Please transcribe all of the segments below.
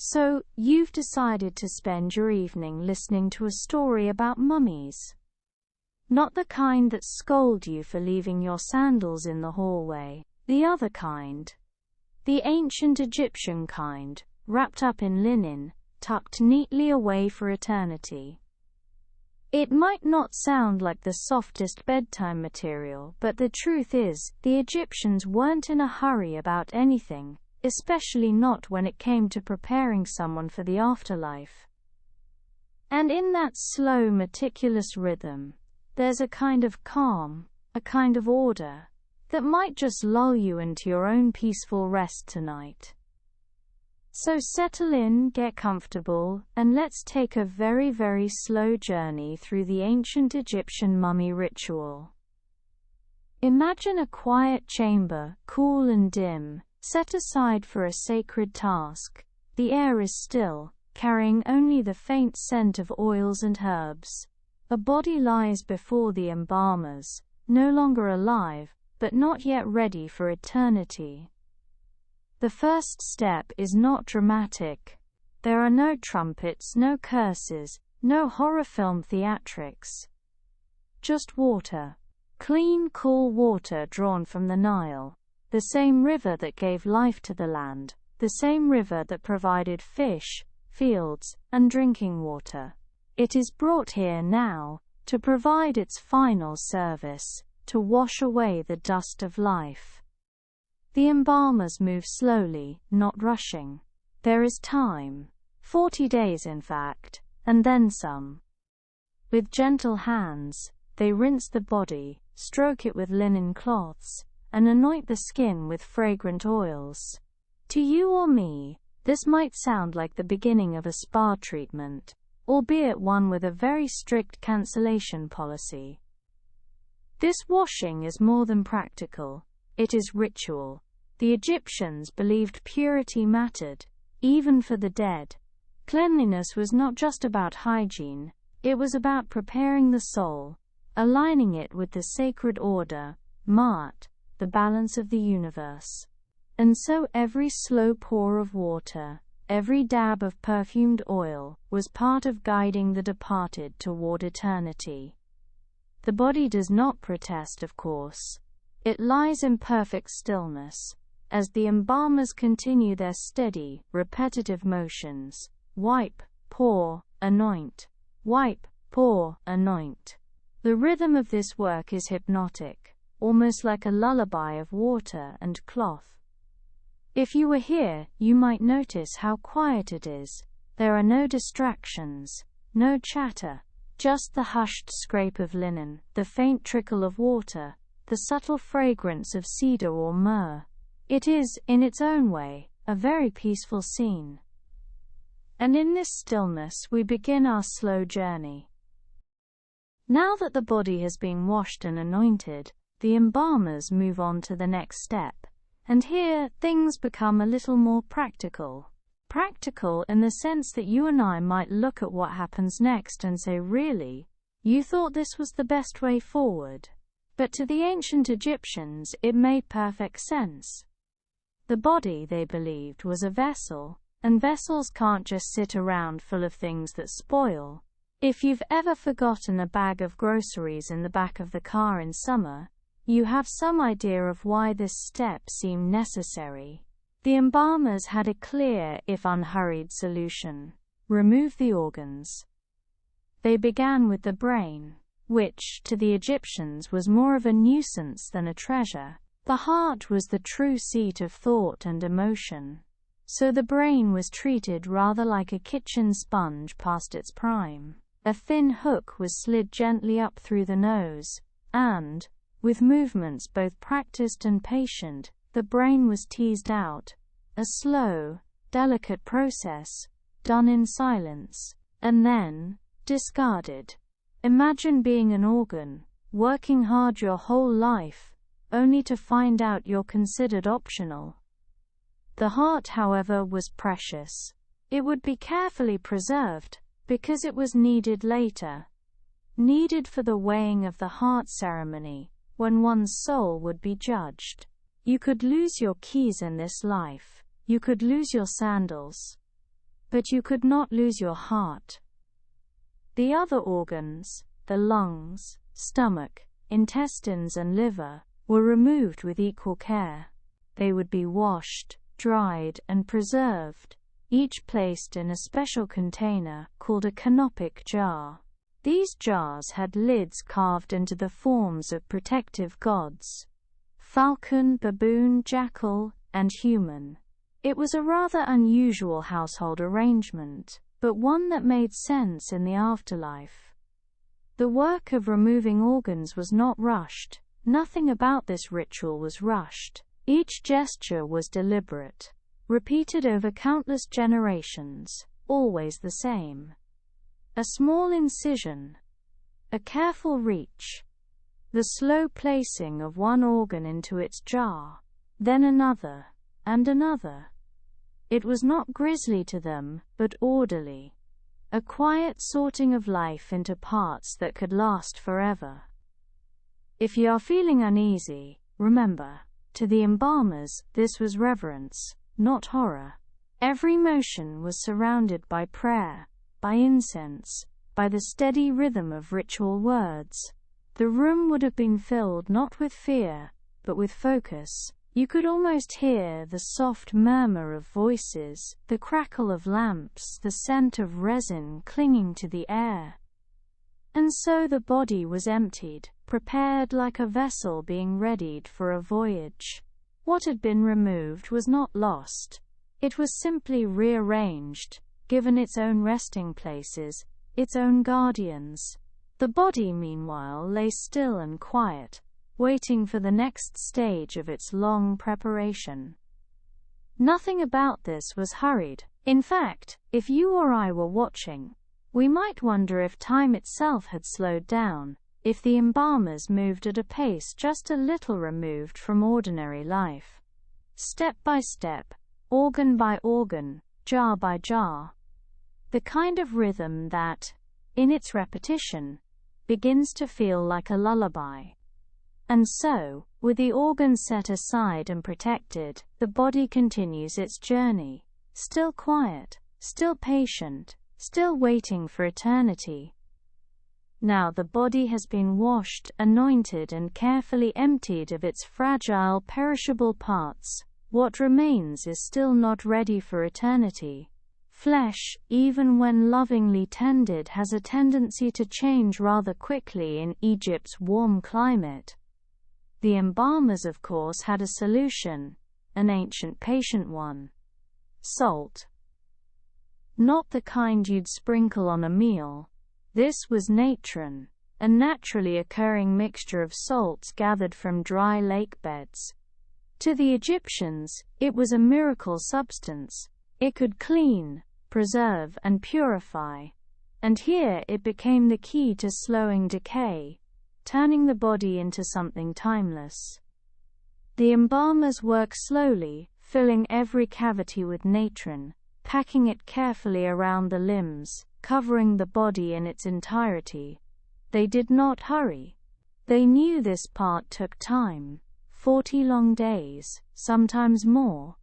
So, you've decided to spend your evening listening to a story about mummies. Not the kind that scold you for leaving your sandals in the hallway, the other kind. The ancient Egyptian kind, wrapped up in linen, tucked neatly away for eternity. It might not sound like the softest bedtime material, but the truth is, the Egyptians weren't in a hurry about anything, especially not when it came to preparing someone for the afterlife. And in that slow, meticulous rhythm, there's a kind of calm, a kind of order, that might just lull you into your own peaceful rest tonight. So settle in, get comfortable, and let's take a very, very slow journey through the ancient Egyptian mummy ritual. Imagine a quiet chamber, cool and dim, set aside for a sacred task. The air is still, carrying only the faint scent of oils and herbs. A body lies before the embalmers, no longer alive, but not yet ready for eternity. The first step is not dramatic. There are no trumpets, no curses, no horror film theatrics. Just water. Clean, cool water drawn from the Nile. The same river that gave life to the land. The same river that provided fish, fields, and drinking water. It is brought here now, to provide its final service, to wash away the dust of life. The embalmers move slowly, not rushing. There is time. 40 days in fact, and then some. With gentle hands, they rinse the body, stroke it with linen cloths, and anoint the skin with fragrant oils. To you or me, this might sound like the beginning of a spa treatment, albeit one with a very strict cancellation policy. This washing is more than practical. It is ritual. The Egyptians believed purity mattered, even for the dead. Cleanliness was not just about hygiene, it was about preparing the soul, aligning it with the sacred order, Ma'at, the balance of the universe. And so every slow pour of water, every dab of perfumed oil, was part of guiding the departed toward eternity. The body does not protest, of course. It lies in perfect stillness, as the embalmers continue their steady, repetitive motions. Wipe, pour, anoint. Wipe, pour, anoint. The rhythm of this work is hypnotic, almost like a lullaby of water and cloth. If you were here, you might notice how quiet it is. There are no distractions, no chatter. Just the hushed scrape of linen, the faint trickle of water, the subtle fragrance of cedar or myrrh. It is, in its own way, a very peaceful scene. And in this stillness we begin our slow journey. Now that the body has been washed and anointed, the embalmers move on to the next step. And here, things become a little more practical. Practical in the sense that you and I might look at what happens next and say, really? You thought this was the best way forward? But to the ancient Egyptians, it made perfect sense. The body, they believed, was a vessel, and vessels can't just sit around full of things that spoil. If you've ever forgotten a bag of groceries in the back of the car in summer, you have some idea of why this step seemed necessary. The embalmers had a clear, if unhurried, solution. Remove the organs. They began with the brain, which, to the Egyptians, was more of a nuisance than a treasure. The heart was the true seat of thought and emotion. So the brain was treated rather like a kitchen sponge past its prime. A thin hook was slid gently up through the nose, and, with movements both practiced and patient, the brain was teased out. A slow, delicate process, done in silence, and then discarded. Imagine being an organ, working hard your whole life, only to find out you're considered optional. The heart, however, was precious. It would be carefully preserved, because it was needed later. Needed for the weighing of the heart ceremony, when one's soul would be judged. You could lose your keys in this life. You could lose your sandals. but you could not lose your heart. The other organs, the lungs, stomach, intestines and liver, were removed with equal care. They would be washed, dried and preserved, each placed in a special container called a canopic jar. These jars had lids carved into the forms of protective gods: falcon, baboon, jackal, and human. It was a rather unusual household arrangement, but one that made sense in the afterlife. The work of removing organs was not rushed. Nothing about this ritual was rushed. Each gesture was deliberate, repeated over countless generations, always the same. A small incision, a careful reach, the slow placing of one organ into its jar, then another, and another. It was not grisly to them, but orderly. A quiet sorting of life into parts that could last forever. If you are feeling uneasy, remember, to the embalmers, this was reverence, not horror. Every motion was surrounded by prayer, by incense, by the steady rhythm of ritual words. The room would have been filled not with fear, but with focus. You could almost hear the soft murmur of voices, the crackle of lamps, the scent of resin clinging to the air. And so the body was emptied, prepared like a vessel being readied for a voyage. What had been removed was not lost. It was simply rearranged, given its own resting places, its own guardians. The body, meanwhile, lay still and quiet, waiting for the next stage of its long preparation. Nothing about this was hurried. In fact, if you or I were watching, we might wonder if time itself had slowed down, if the embalmers moved at a pace just a little removed from ordinary life. Step by step, organ by organ, jar by jar. The kind of rhythm that, in its repetition, begins to feel like a lullaby. And so, with the organs set aside and protected, the body continues its journey, still quiet, still patient, still waiting for eternity. Now the body has been washed, anointed and carefully emptied of its fragile, perishable parts. What remains is still not ready for eternity. Flesh, even when lovingly tended, has a tendency to change rather quickly in Egypt's warm climate. The embalmers, of course, had a solution, an ancient patient one. Salt. Not the kind you'd sprinkle on a meal. This was natron, a naturally occurring mixture of salts gathered from dry lake beds. To the Egyptians, it was a miracle substance. It could clean, preserve and purify. And here it became the key to slowing decay, turning the body into something timeless. The embalmers work slowly, filling every cavity with natron, packing it carefully around the limbs, covering the body in its entirety. They did not hurry. They knew this part took time, 40 long days, sometimes more.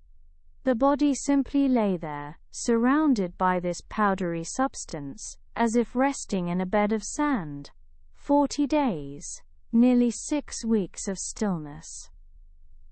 The body simply lay there, surrounded by this powdery substance, as if resting in a bed of sand. 40 days, nearly 6 weeks of stillness.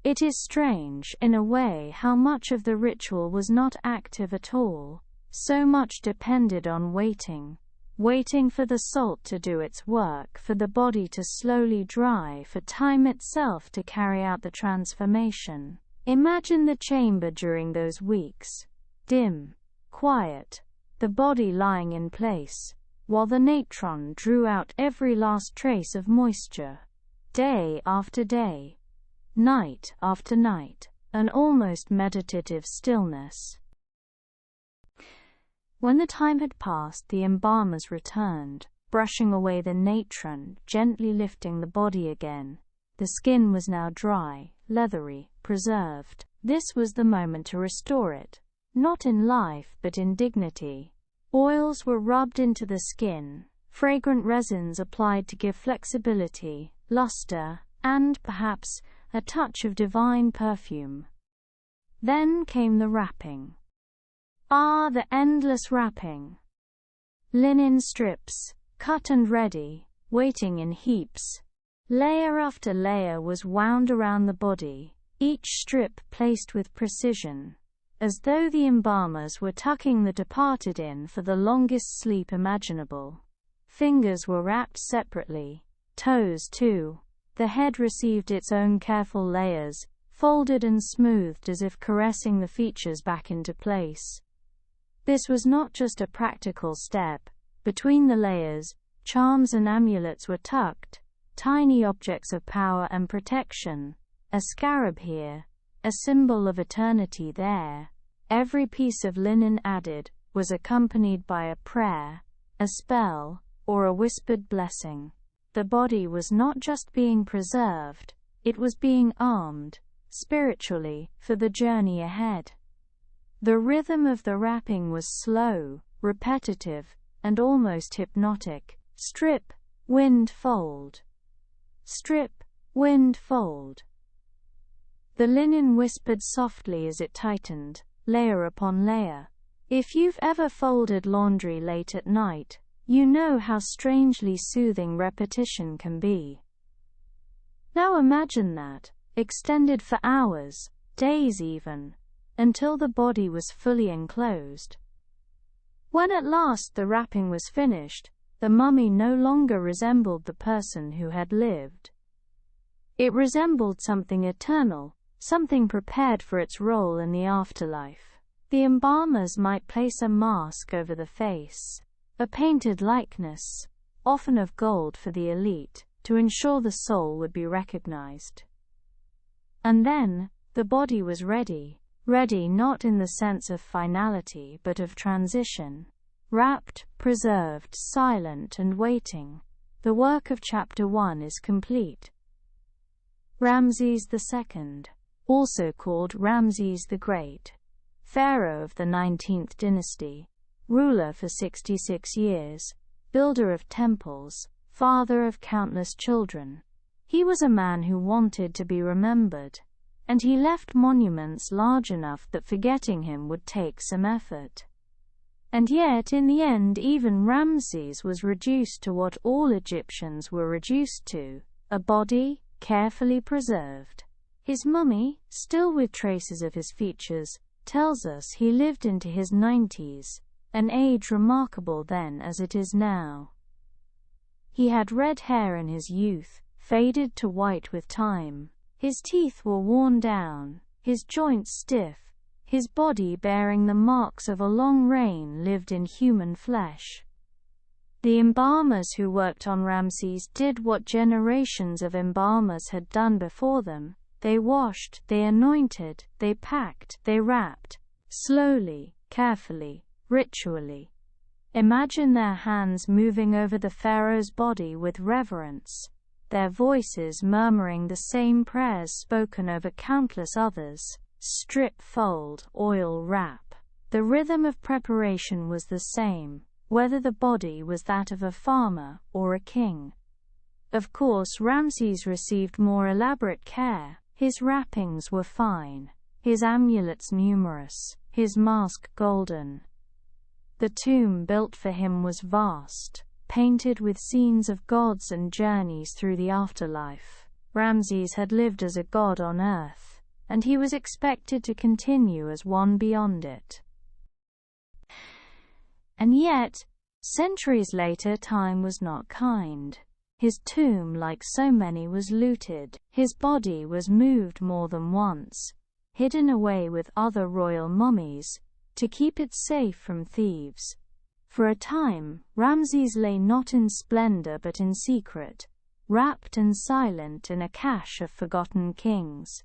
It is strange, in a way, how much of the ritual was not active at all. So much depended on waiting. Waiting for the salt to do its work, for the body to slowly dry, for time itself to carry out the transformation. Imagine the chamber during those weeks. Dim, quiet, the body lying in place, while the natron drew out every last trace of moisture. Day after day, night after night, an almost meditative stillness. When the time had passed, the embalmers returned, brushing away the natron, gently lifting the body again. The skin was now dry, leathery, preserved. This was the moment to restore it, not in life but in dignity. Oils were rubbed into the skin, fragrant resins applied to give flexibility, luster, and, perhaps, a touch of divine perfume. Then came the wrapping. Ah, the endless wrapping. Linen strips, cut and ready, waiting in heaps. Layer after layer was wound around the body, each strip placed with precision, as though the embalmers were tucking the departed in for the longest sleep imaginable. Fingers were wrapped separately, toes too. The head received its own careful layers, folded and smoothed as if caressing the features back into place. This was not just a practical step. Between the layers, charms and amulets were tucked, tiny objects of power and protection, a scarab here, a symbol of eternity there. Every piece of linen added was accompanied by a prayer, a spell, or a whispered blessing. The body was not just being preserved, it was being armed, spiritually, for the journey ahead. The rhythm of the wrapping was slow, repetitive, and almost hypnotic. Strip, wind, fold. Strip, wind, fold. The linen whispered softly as it tightened, layer upon layer. If you've ever folded laundry late at night, you know how strangely soothing repetition can be. Now imagine that, extended for hours, days even, until the body was fully enclosed. When at last the wrapping was finished, the mummy no longer resembled the person who had lived. It resembled something eternal, something prepared for its role in the afterlife. The embalmers might place a mask over the face, a painted likeness, often of gold for the elite, to ensure the soul would be recognized. And then, the body was ready. Ready not in the sense of finality but of transition. Wrapped, preserved, silent and waiting. The work of chapter 1 is complete. Ramses II, also called Ramses the Great, pharaoh of the 19th dynasty, ruler for 66 years, builder of temples, father of countless children. He was a man who wanted to be remembered, and he left monuments large enough that forgetting him would take some effort. And yet in the end even Ramses was reduced to what all Egyptians were reduced to, a body, carefully preserved. His mummy, still with traces of his features, tells us he lived into his 90s, an age remarkable then as it is now. He had red hair in his youth, faded to white with time. His teeth were worn down, his joints stiff, his body bearing the marks of a long reign lived in human flesh. The embalmers who worked on Ramses did what generations of embalmers had done before them. They washed, they anointed, they packed, they wrapped, slowly, carefully, ritually. Imagine their hands moving over the pharaoh's body with reverence, their voices murmuring the same prayers spoken over countless others. Strip, fold, oil, wrap. The rhythm of preparation was the same, whether the body was that of a farmer or a king. Of course, Ramses received more elaborate care. His wrappings were fine, his amulets numerous, his mask golden. The tomb built for him was vast, painted with scenes of gods and journeys through the afterlife. Ramses had lived as a god on earth, and he was expected to continue as one beyond it. And yet, centuries later, time was not kind. His tomb, like so many, was looted. His body was moved more than once, hidden away with other royal mummies, to keep it safe from thieves. For a time, Ramses lay not in splendor but in secret, wrapped and silent in a cache of forgotten kings.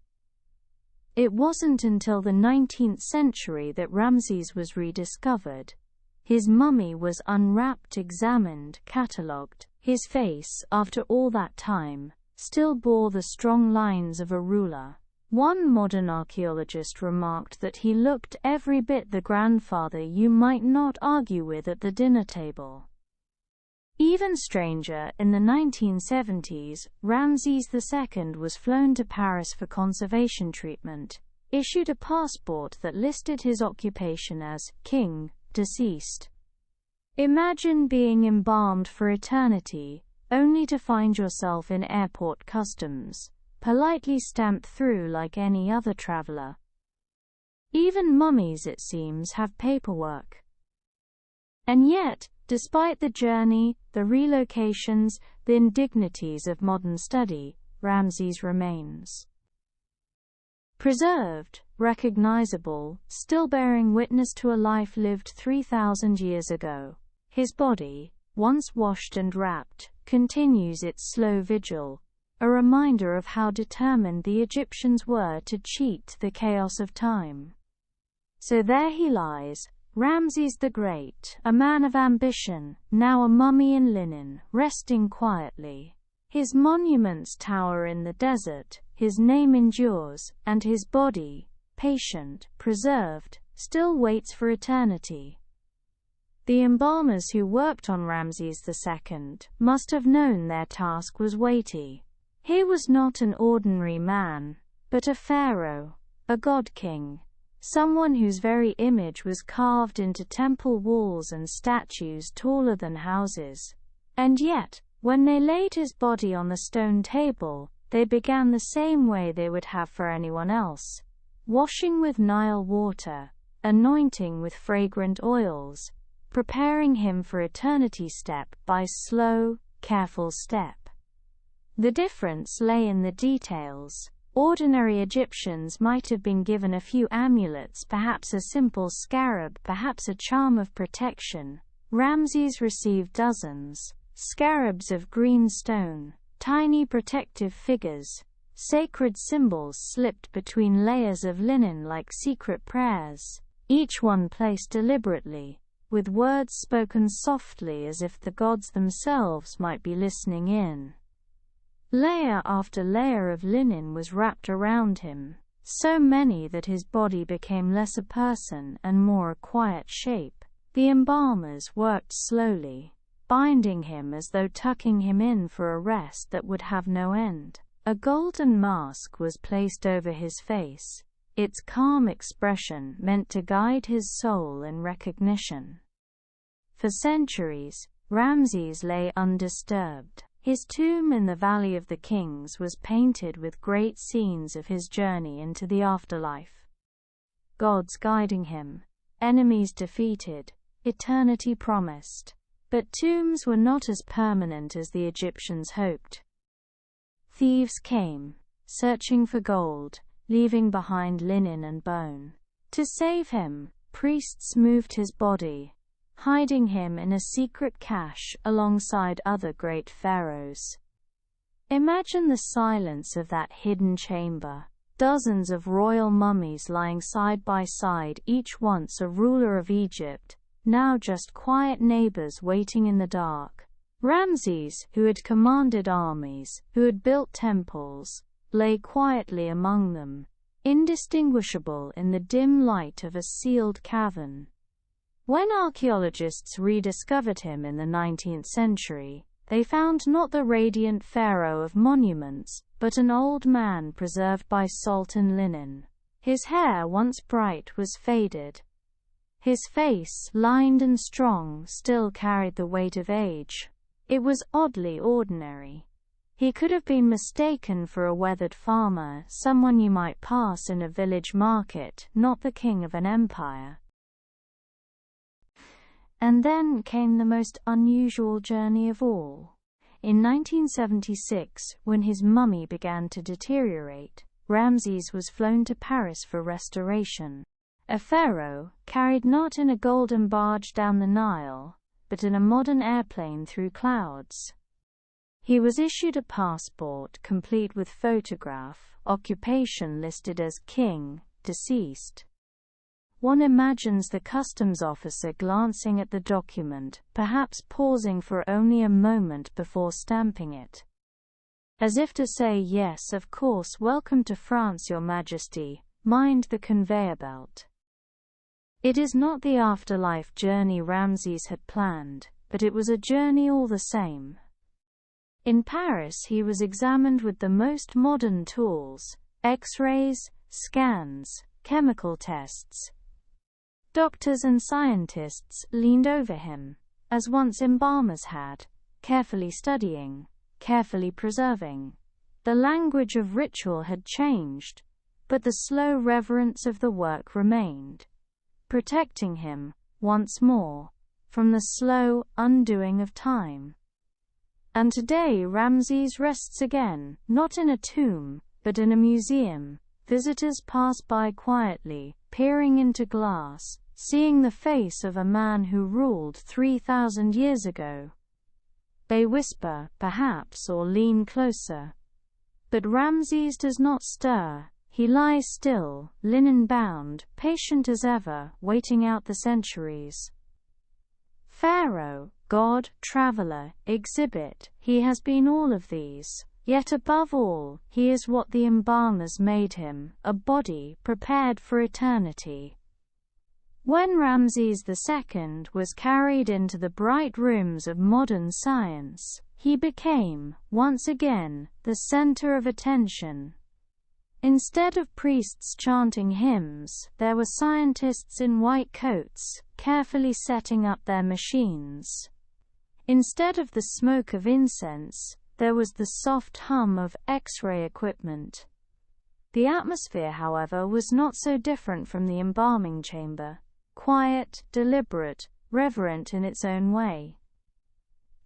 It wasn't until the 19th century that Ramses was rediscovered. His mummy was unwrapped, examined, catalogued. His face, after all that time, still bore the strong lines of a ruler. One modern archaeologist remarked that he looked every bit the grandfather you might not argue with at the dinner table. Even stranger, in the 1970s, Ramses II was flown to Paris for conservation treatment. issued a passport that listed his occupation as king, deceased. Imagine being embalmed for eternity, only to find yourself in airport customs, politely stamped through like any other traveler. Even mummies, it seems, have paperwork. And yet, despite the journey, the relocations, the indignities of modern study, Ramses remains preserved, recognizable, still bearing witness to a life lived 3,000 years ago. His body, once washed and wrapped, continues its slow vigil, a reminder of how determined the Egyptians were to cheat the chaos of time. So there he lies, Ramses the Great, a man of ambition, now a mummy in linen, resting quietly. His monuments tower in the desert, his name endures, and his body, patient, preserved, still waits for eternity. The embalmers who worked on Ramses II must have known their task was weighty. He was not an ordinary man, but a pharaoh, a god-king, someone whose very image was carved into temple walls and statues taller than houses. And yet, when they laid his body on the stone table, they began the same way they would have for anyone else, washing with Nile water, anointing with fragrant oils, preparing him for eternity step by slow, careful step. The difference lay in the details. Ordinary Egyptians might have been given a few amulets, perhaps a simple scarab, perhaps a charm of protection. Ramses received dozens, scarabs of green stone, tiny protective figures, sacred symbols slipped between layers of linen like secret prayers, each one placed deliberately, with words spoken softly as if the gods themselves might be listening in. Layer after layer of linen was wrapped around him, so many that his body became less a person and more a quiet shape. The embalmers worked slowly, binding him as though tucking him in for a rest that would have no end. A golden mask was placed over his face, its calm expression meant to guide his soul in recognition. For centuries, Ramses lay undisturbed. His tomb in the Valley of the Kings was painted with great scenes of his journey into the afterlife. Gods guiding him, enemies defeated, eternity promised. But tombs were not as permanent as the Egyptians hoped. Thieves came, searching for gold, leaving behind linen and bone. To save him, priests moved his body, hiding him in a secret cache alongside other great pharaohs. Imagine the silence of that hidden chamber. Dozens of royal mummies lying side by side, each once a ruler of Egypt, now just quiet neighbors waiting in the dark. Ramses, who had commanded armies, who had built temples, lay quietly among them, indistinguishable in the dim light of a sealed cavern. When archaeologists rediscovered him in the 19th century, they found not the radiant pharaoh of monuments, but an old man preserved by salt and linen. His hair, once bright, was faded. His face, lined and strong, still carried the weight of age. It was oddly ordinary. He could have been mistaken for a weathered farmer, someone you might pass in a village market, not the king of an empire. And then came the most unusual journey of all. In 1976, when his mummy began to deteriorate, Ramses was flown to Paris for restoration. A pharaoh, carried not in a golden barge down the Nile, but in a modern airplane through clouds. He was issued a passport complete with photograph, occupation listed as king, deceased. One imagines the customs officer glancing at the document, perhaps pausing for only a moment before stamping it. As if to say, yes, of course, welcome to France, Your Majesty, mind the conveyor belt. It is not the afterlife journey Ramses had planned, but it was a journey all the same. In Paris he was examined with the most modern tools, X-rays, scans, chemical tests. Doctors and scientists leaned over him, as once embalmers had, carefully studying, carefully preserving. The language of ritual had changed, but the slow reverence of the work remained, protecting him, once more, from the slow undoing of time. And today Ramses rests again, not in a tomb, but in a museum. Visitors pass by quietly, peering into glass, seeing the face of a man who ruled 3,000 years ago. They whisper, perhaps, or lean closer. But Ramses does not stir. He lies still, linen-bound, patient as ever, waiting out the centuries. Pharaoh, god, traveler, exhibit, he has been all of these. Yet above all, he is what the embalmers made him, a body prepared for eternity. When Ramses II was carried into the bright rooms of modern science, he became, once again, the center of attention. Instead of priests chanting hymns, there were scientists in white coats, carefully setting up their machines. Instead of the smoke of incense, there was the soft hum of X-ray equipment. The atmosphere, however, was not so different from the embalming chamber. Quiet, deliberate, reverent in its own way.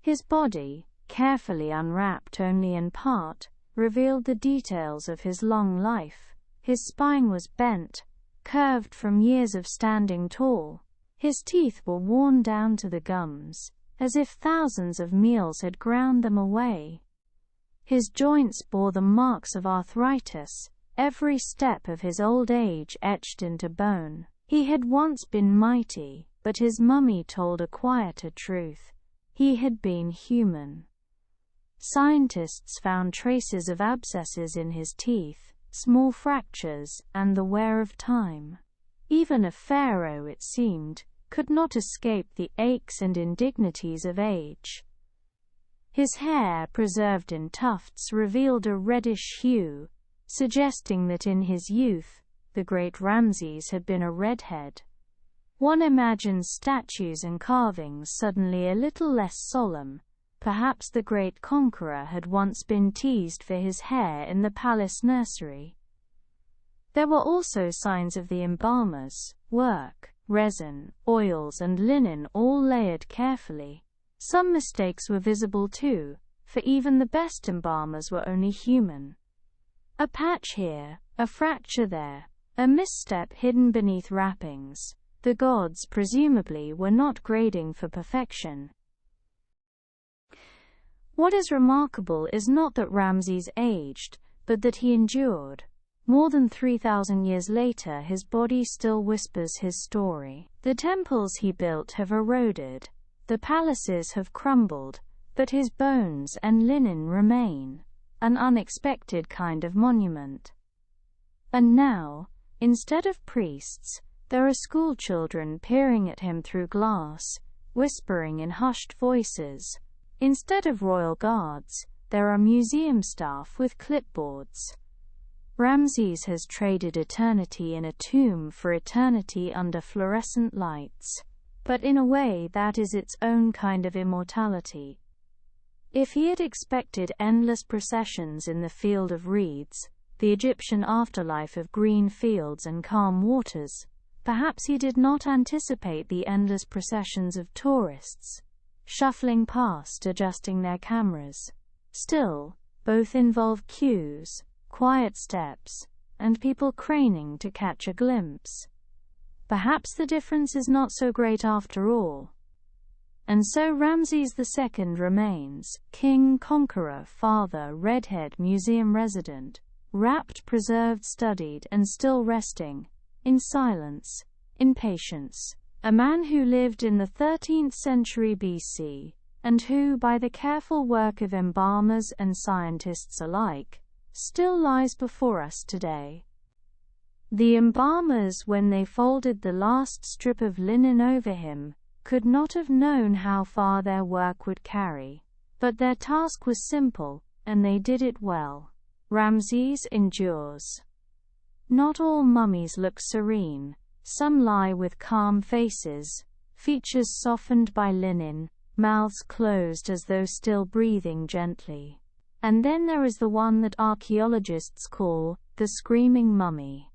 His body, carefully unwrapped only in part, revealed the details of his long life. His spine was bent, curved from years of standing tall. His teeth were worn down to the gums, as if thousands of meals had ground them away. His joints bore the marks of arthritis, every step of his old age etched into bone. He had once been mighty, but his mummy told a quieter truth. He had been human. Scientists found traces of abscesses in his teeth, small fractures, and the wear of time. Even a pharaoh, it seemed, could not escape the aches and indignities of age. His hair, preserved in tufts, revealed a reddish hue, suggesting that in his youth, the great Ramses had been a redhead. One imagines statues and carvings suddenly a little less solemn. Perhaps the great conqueror had once been teased for his hair in the palace nursery. There were also signs of the embalmer's work: resin, oils, and linen all layered carefully. Some mistakes were visible too, for even the best embalmers were only human. A patch here, a fracture there, a misstep hidden beneath wrappings. The gods presumably were not grading for perfection. What is remarkable is not that Ramses aged, but that he endured. More than 3,000 years later, his body still whispers his story. The temples he built have eroded, the palaces have crumbled, but his bones and linen remain, an unexpected kind of monument. And now, instead of priests, there are schoolchildren peering at him through glass, whispering in hushed voices. Instead of royal guards, there are museum staff with clipboards. Ramses has traded eternity in a tomb for eternity under fluorescent lights. But in a way that is its own kind of immortality. If he had expected endless processions in the field of reeds, the Egyptian afterlife of green fields and calm waters, perhaps he did not anticipate the endless processions of tourists, shuffling past, adjusting their cameras. Still, both involve queues, quiet steps, and people craning to catch a glimpse. Perhaps the difference is not so great after all. And so Ramses II remains, king, conqueror, father, redhead, museum resident, wrapped, preserved, studied, and still resting, in silence, in patience. A man who lived in the 13th century BC, and who, by the careful work of embalmers and scientists alike, still lies before us today. The embalmers, when they folded the last strip of linen over him, could not have known how far their work would carry. But their task was simple, and they did it well. Ramses endures. Not all mummies look serene. Some lie with calm faces, features softened by linen, mouths closed as though still breathing gently. And then there is the one that archaeologists call the screaming mummy.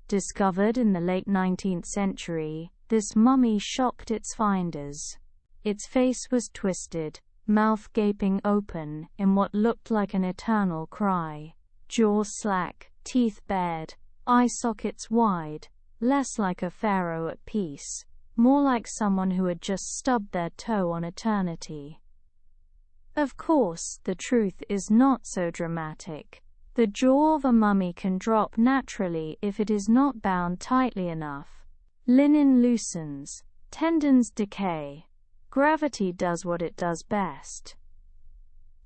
Discovered in the late 19th century, this mummy shocked its finders. Its face was twisted, mouth gaping open in what looked like an eternal cry, jaw slack, teeth bared, eye sockets wide, less like a pharaoh at peace, more like someone who had just stubbed their toe on eternity. Of course, the truth is not so dramatic. The jaw of a mummy can drop naturally if it is not bound tightly enough. Linen loosens, tendons decay. Gravity does what it does best.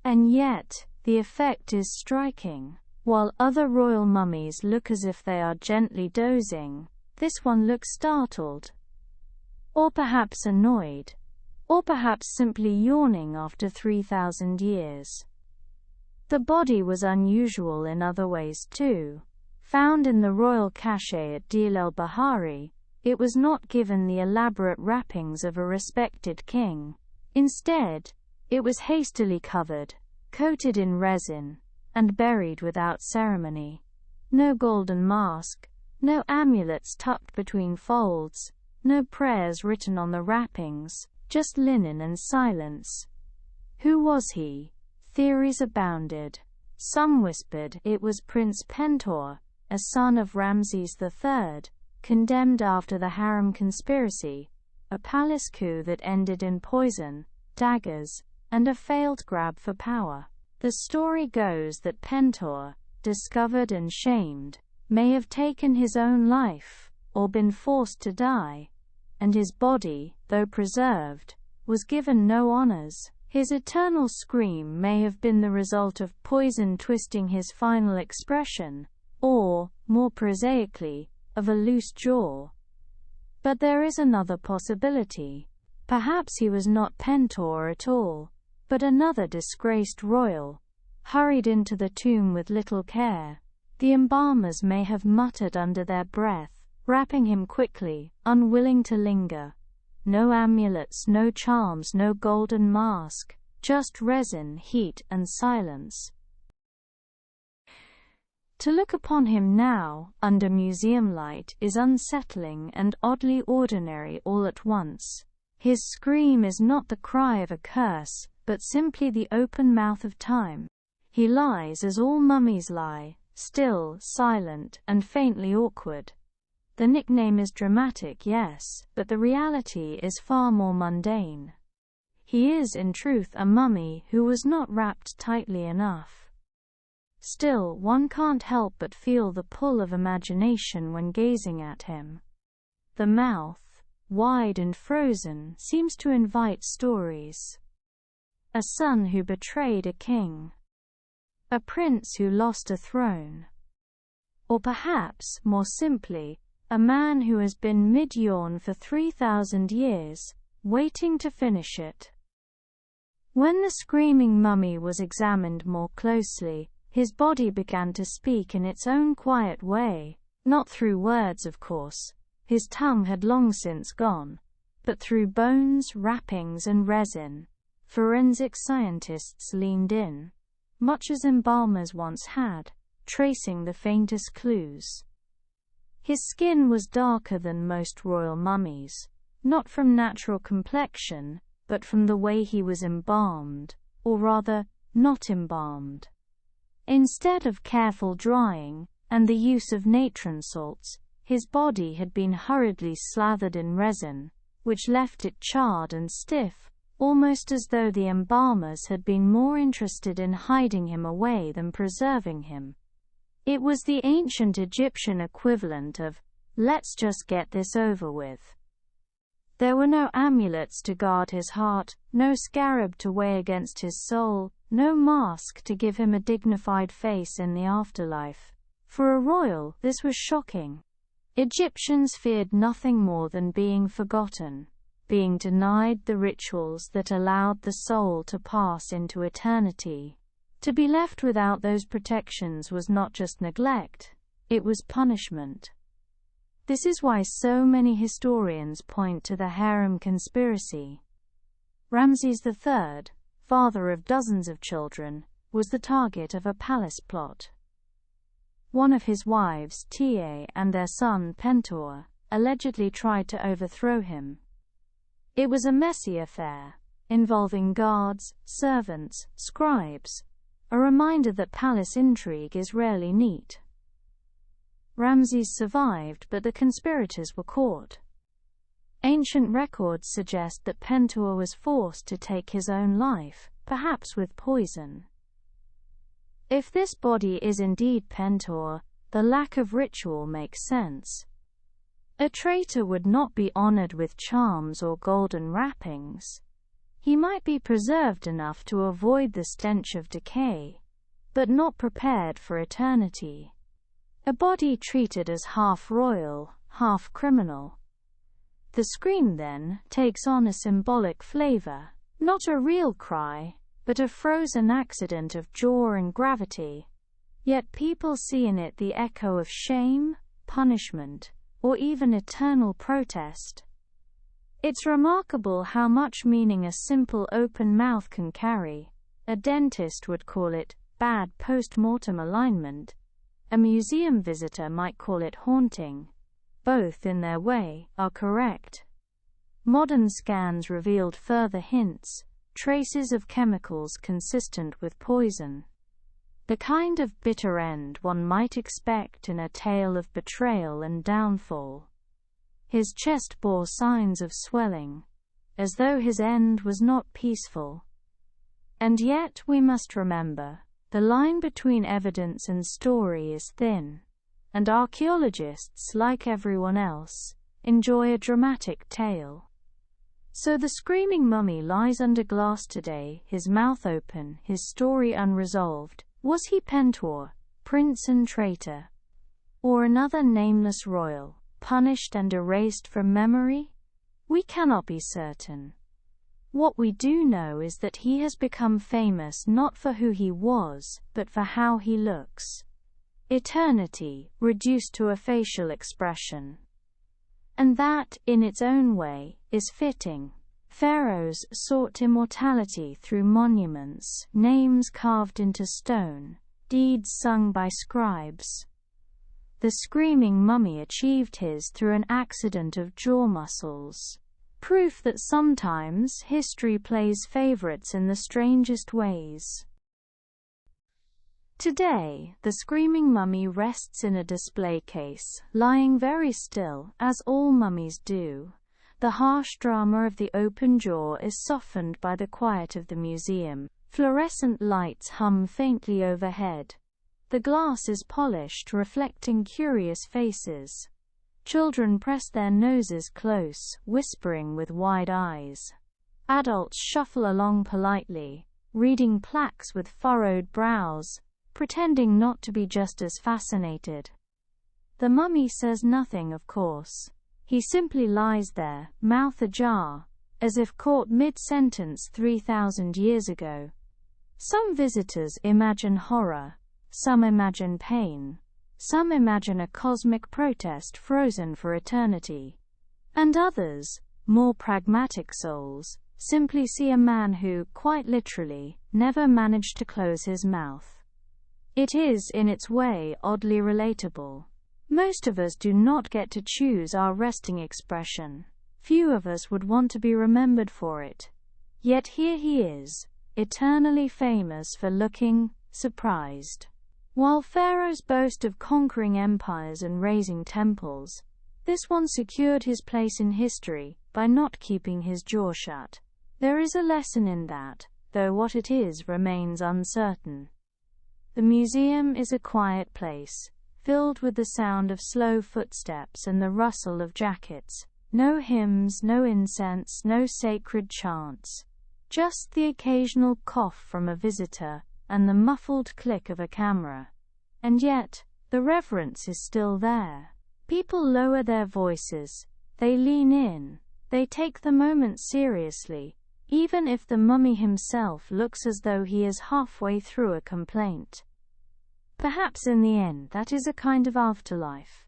And yet, the effect is striking. While other royal mummies look as if they are gently dozing, this one looks startled. Or perhaps annoyed. Or perhaps simply yawning after 3,000 years. The body was unusual in other ways too. Found in the royal cache at Deir el-Bahari, it was not given the elaborate wrappings of a respected king. Instead, it was hastily covered, coated in resin, and buried without ceremony. No golden mask, no amulets tucked between folds, no prayers written on the wrappings, just linen and silence. Who was he? Theories abounded. Some whispered it was Prince Pentor, a son of Ramses III, condemned after the harem conspiracy, a palace coup that ended in poison, daggers, and a failed grab for power. The story goes that Pentor, discovered and shamed, may have taken his own life, or been forced to die, and his body, though preserved, was given no honors. His eternal scream may have been the result of poison twisting his final expression, or, more prosaically, of a loose jaw. But there is another possibility. Perhaps he was not Pentor at all, but another disgraced royal, hurried into the tomb with little care. The embalmers may have muttered under their breath, wrapping him quickly, unwilling to linger. No amulets, no charms, no golden mask, just resin, heat, and silence. To look upon him now, under museum light, is unsettling and oddly ordinary all at once. His scream is not the cry of a curse, but simply the open mouth of time. He lies as all mummies lie, still, silent, and faintly awkward. The nickname is dramatic, yes, but the reality is far more mundane. He is, in truth, a mummy who was not wrapped tightly enough. Still, one can't help but feel the pull of imagination when gazing at him. The mouth, wide and frozen, seems to invite stories. A son who betrayed a king. A prince who lost a throne. Or perhaps, more simply, a man who has been mid-yawn for 3,000 years, waiting to finish it. When the screaming mummy was examined more closely, his body began to speak in its own quiet way, not through words of course, his tongue had long since gone, but through bones, wrappings, and resin. Forensic scientists leaned in, much as embalmers once had, tracing the faintest clues. His skin was darker than most royal mummies, not from natural complexion, but from the way he was embalmed, or rather, not embalmed. Instead of careful drying, and the use of natron salts, his body had been hurriedly slathered in resin, which left it charred and stiff, almost as though the embalmers had been more interested in hiding him away than preserving him. It was the ancient Egyptian equivalent of, "Let's just get this over with." There were no amulets to guard his heart, no scarab to weigh against his soul, no mask to give him a dignified face in the afterlife. For a royal, this was shocking. Egyptians feared nothing more than being forgotten, being denied the rituals that allowed the soul to pass into eternity. To be left without those protections was not just neglect, It was punishment. This is why so many historians point to the harem conspiracy. Ramses III, father of dozens of children, was the target of a palace plot. One of his wives, Ta, and their son, Pentuer, allegedly tried to overthrow him. It was a messy affair, involving guards, servants, scribes, a reminder that palace intrigue is rarely neat. Ramses survived, but the conspirators were caught. Ancient records suggest that Pentuer was forced to take his own life, perhaps with poison. If this body is indeed Pentuer, the lack of ritual makes sense. A traitor would not be honored with charms or golden wrappings. He might be preserved enough to avoid the stench of decay, but not prepared for eternity. A body treated as half royal, half criminal. The scream then takes on a symbolic flavor, not a real cry, but a frozen accident of jaw and gravity. Yet people see in it the echo of shame, punishment, or even eternal protest. It's remarkable how much meaning a simple open mouth can carry. A dentist would call it bad post-mortem alignment. A museum visitor might call it haunting. Both, in their way, are correct. Modern scans revealed further hints, traces of chemicals consistent with poison. The kind of bitter end one might expect in a tale of betrayal and downfall. His chest bore signs of swelling, as though his end was not peaceful. And yet we must remember, the line between evidence and story is thin, and archaeologists, like everyone else, enjoy a dramatic tale. So the screaming mummy lies under glass today, his mouth open, his story unresolved. Was he Pentuer, prince and traitor? Or another nameless royal, punished and erased from memory? We cannot be certain. What we do know is that he has become famous not for who he was, but for how he looks. Eternity, reduced to a facial expression. And that, in its own way, is fitting. Pharaohs sought immortality through monuments, names carved into stone, deeds sung by scribes. The screaming mummy achieved his through an accident of jaw muscles. Proof that sometimes history plays favorites in the strangest ways. Today, the screaming mummy rests in a display case, lying very still, as all mummies do. The harsh drama of the open jaw is softened by the quiet of the museum. Fluorescent lights hum faintly overhead. The glass is polished, reflecting curious faces. Children press their noses close, whispering with wide eyes. Adults shuffle along politely, reading plaques with furrowed brows, pretending not to be just as fascinated. The mummy says nothing, of course. He simply lies there, mouth ajar, as if caught mid-sentence 3,000 years ago. Some visitors imagine horror, some imagine pain, some imagine a cosmic protest frozen for eternity. And others, more pragmatic souls, simply see a man who, quite literally, never managed to close his mouth. It is, in its way, oddly relatable. Most of us do not get to choose our resting expression. Few of us would want to be remembered for it. Yet here he is, eternally famous for looking surprised. While pharaohs boast of conquering empires and raising temples, this one secured his place in history by not keeping his jaw shut. There is a lesson in that, though what it is remains uncertain. The museum is a quiet place, filled with the sound of slow footsteps and the rustle of jackets. No hymns, no incense, no sacred chants. Just the occasional cough from a visitor, and the muffled click of a camera. And yet, the reverence is still there. People lower their voices, they lean in, they take the moment seriously, even if the mummy himself looks as though he is halfway through a complaint. Perhaps in the end that is a kind of afterlife.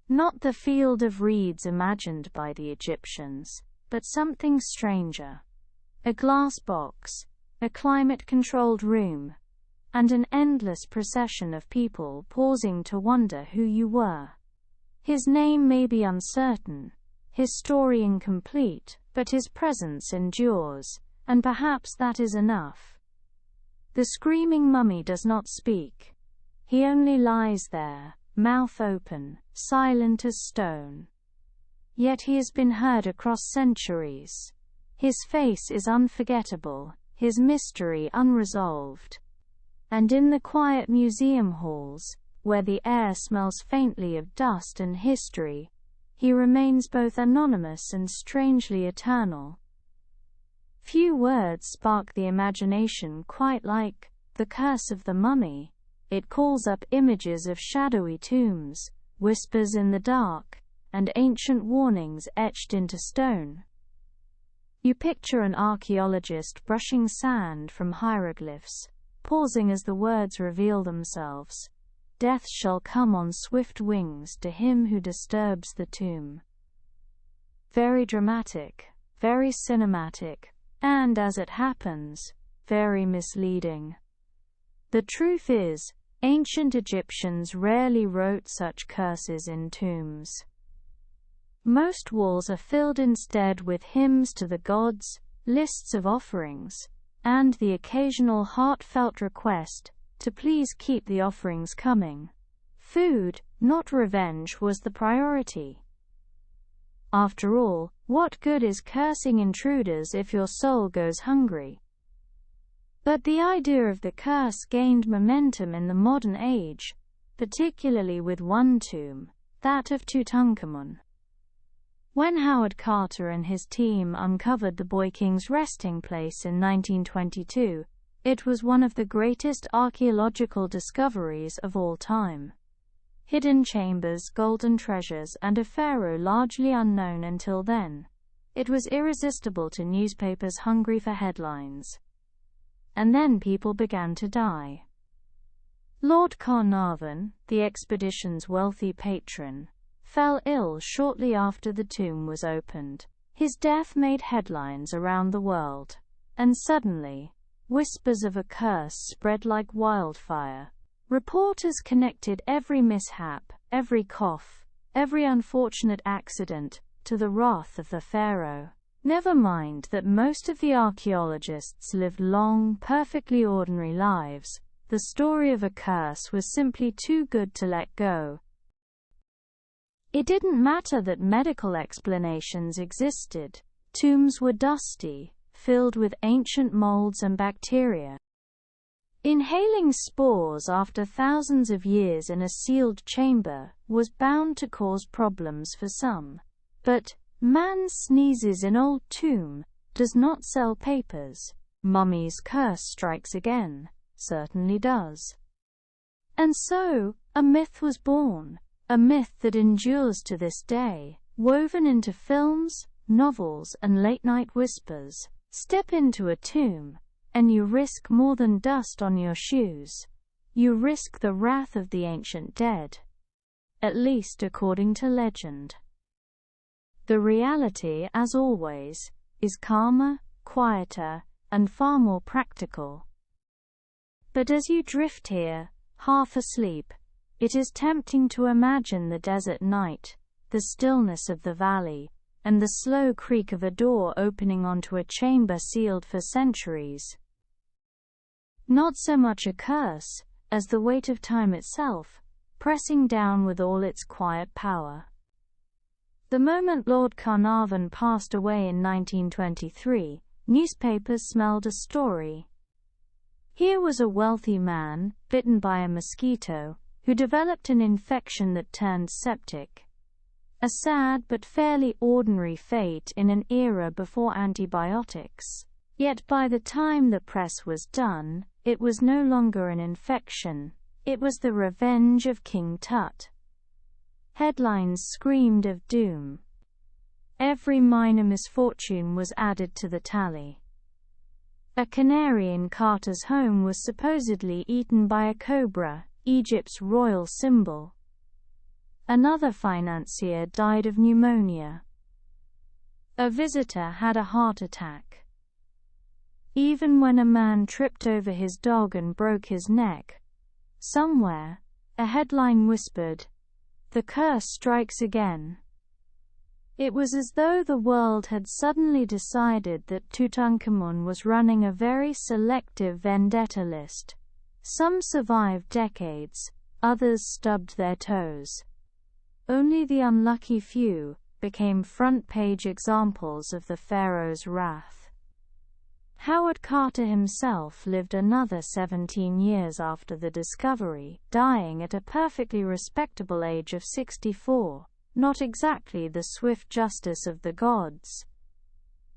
Not the field of reeds imagined by the Egyptians, but something stranger. A glass box, a climate-controlled room, and an endless procession of people pausing to wonder who you were. His name may be uncertain, his story incomplete, but his presence endures, and perhaps that is enough. The screaming mummy does not speak. He only lies there, mouth open, silent as stone. Yet he has been heard across centuries. His face is unforgettable, his mystery unresolved. And in the quiet museum halls, where the air smells faintly of dust and history, he remains both anonymous and strangely eternal. Few words spark the imagination quite like The Curse of the Mummy. It calls up images of shadowy tombs, whispers in the dark, and ancient warnings etched into stone. You picture an archaeologist brushing sand from hieroglyphs, pausing as the words reveal themselves. Death shall come on swift wings to him who disturbs the tomb. Very dramatic, very cinematic, and as it happens, very misleading. The truth is, ancient Egyptians rarely wrote such curses in tombs. Most walls are filled instead with hymns to the gods, lists of offerings, and the occasional heartfelt request to please keep the offerings coming. Food, not revenge, was the priority. After all, what good is cursing intruders if your soul goes hungry? But the idea of the curse gained momentum in the modern age, particularly with one tomb, that of Tutankhamun. When Howard Carter and his team uncovered the Boy King's resting place in 1922, it was one of the greatest archaeological discoveries of all time. Hidden chambers, golden treasures, and a pharaoh largely unknown until then. It was irresistible to newspapers hungry for headlines. And then people began to die. Lord Carnarvon, the expedition's wealthy patron, fell ill shortly after the tomb was opened. His death made headlines around the world, and suddenly, whispers of a curse spread like wildfire. Reporters connected every mishap, every cough, every unfortunate accident, to the wrath of the pharaoh. Never mind that most of the archaeologists lived long, perfectly ordinary lives. The story of a curse was simply too good to let go. It didn't matter that medical explanations existed. Tombs were dusty, filled with ancient molds and bacteria. Inhaling spores after thousands of years in a sealed chamber was bound to cause problems for some. But man sneezes in old tomb does not sell papers. Mummy's curse strikes again, certainly does. And so, a myth was born, a myth that endures to this day, woven into films, novels, and late-night whispers. Step into a tomb, and you risk more than dust on your shoes. You risk the wrath of the ancient dead. At least according to legend. The reality, as always, is calmer, quieter, and far more practical. But as you drift here, half asleep, it is tempting to imagine the desert night, the stillness of the valley, and the slow creak of a door opening onto a chamber sealed for centuries. Not so much a curse, as the weight of time itself, pressing down with all its quiet power. The moment Lord Carnarvon passed away in 1923, newspapers smelled a story. Here was a wealthy man, bitten by a mosquito, who developed an infection that turned septic. A sad but fairly ordinary fate in an era before antibiotics. Yet by the time the press was done, it was no longer an infection, it was the revenge of King Tut. Headlines screamed of doom. Every minor misfortune was added to the tally. A canary in Carter's home was supposedly eaten by a cobra, Egypt's royal symbol. Another financier died of pneumonia. A visitor had a heart attack. Even when a man tripped over his dog and broke his neck, somewhere, a headline whispered, "The curse strikes again." It was as though the world had suddenly decided that Tutankhamun was running a very selective vendetta list. Some survived decades, others stubbed their toes. Only the unlucky few became front-page examples of the pharaoh's wrath. Howard Carter himself lived another 17 years after the discovery, dying at a perfectly respectable age of 64. Not exactly the swift justice of the gods.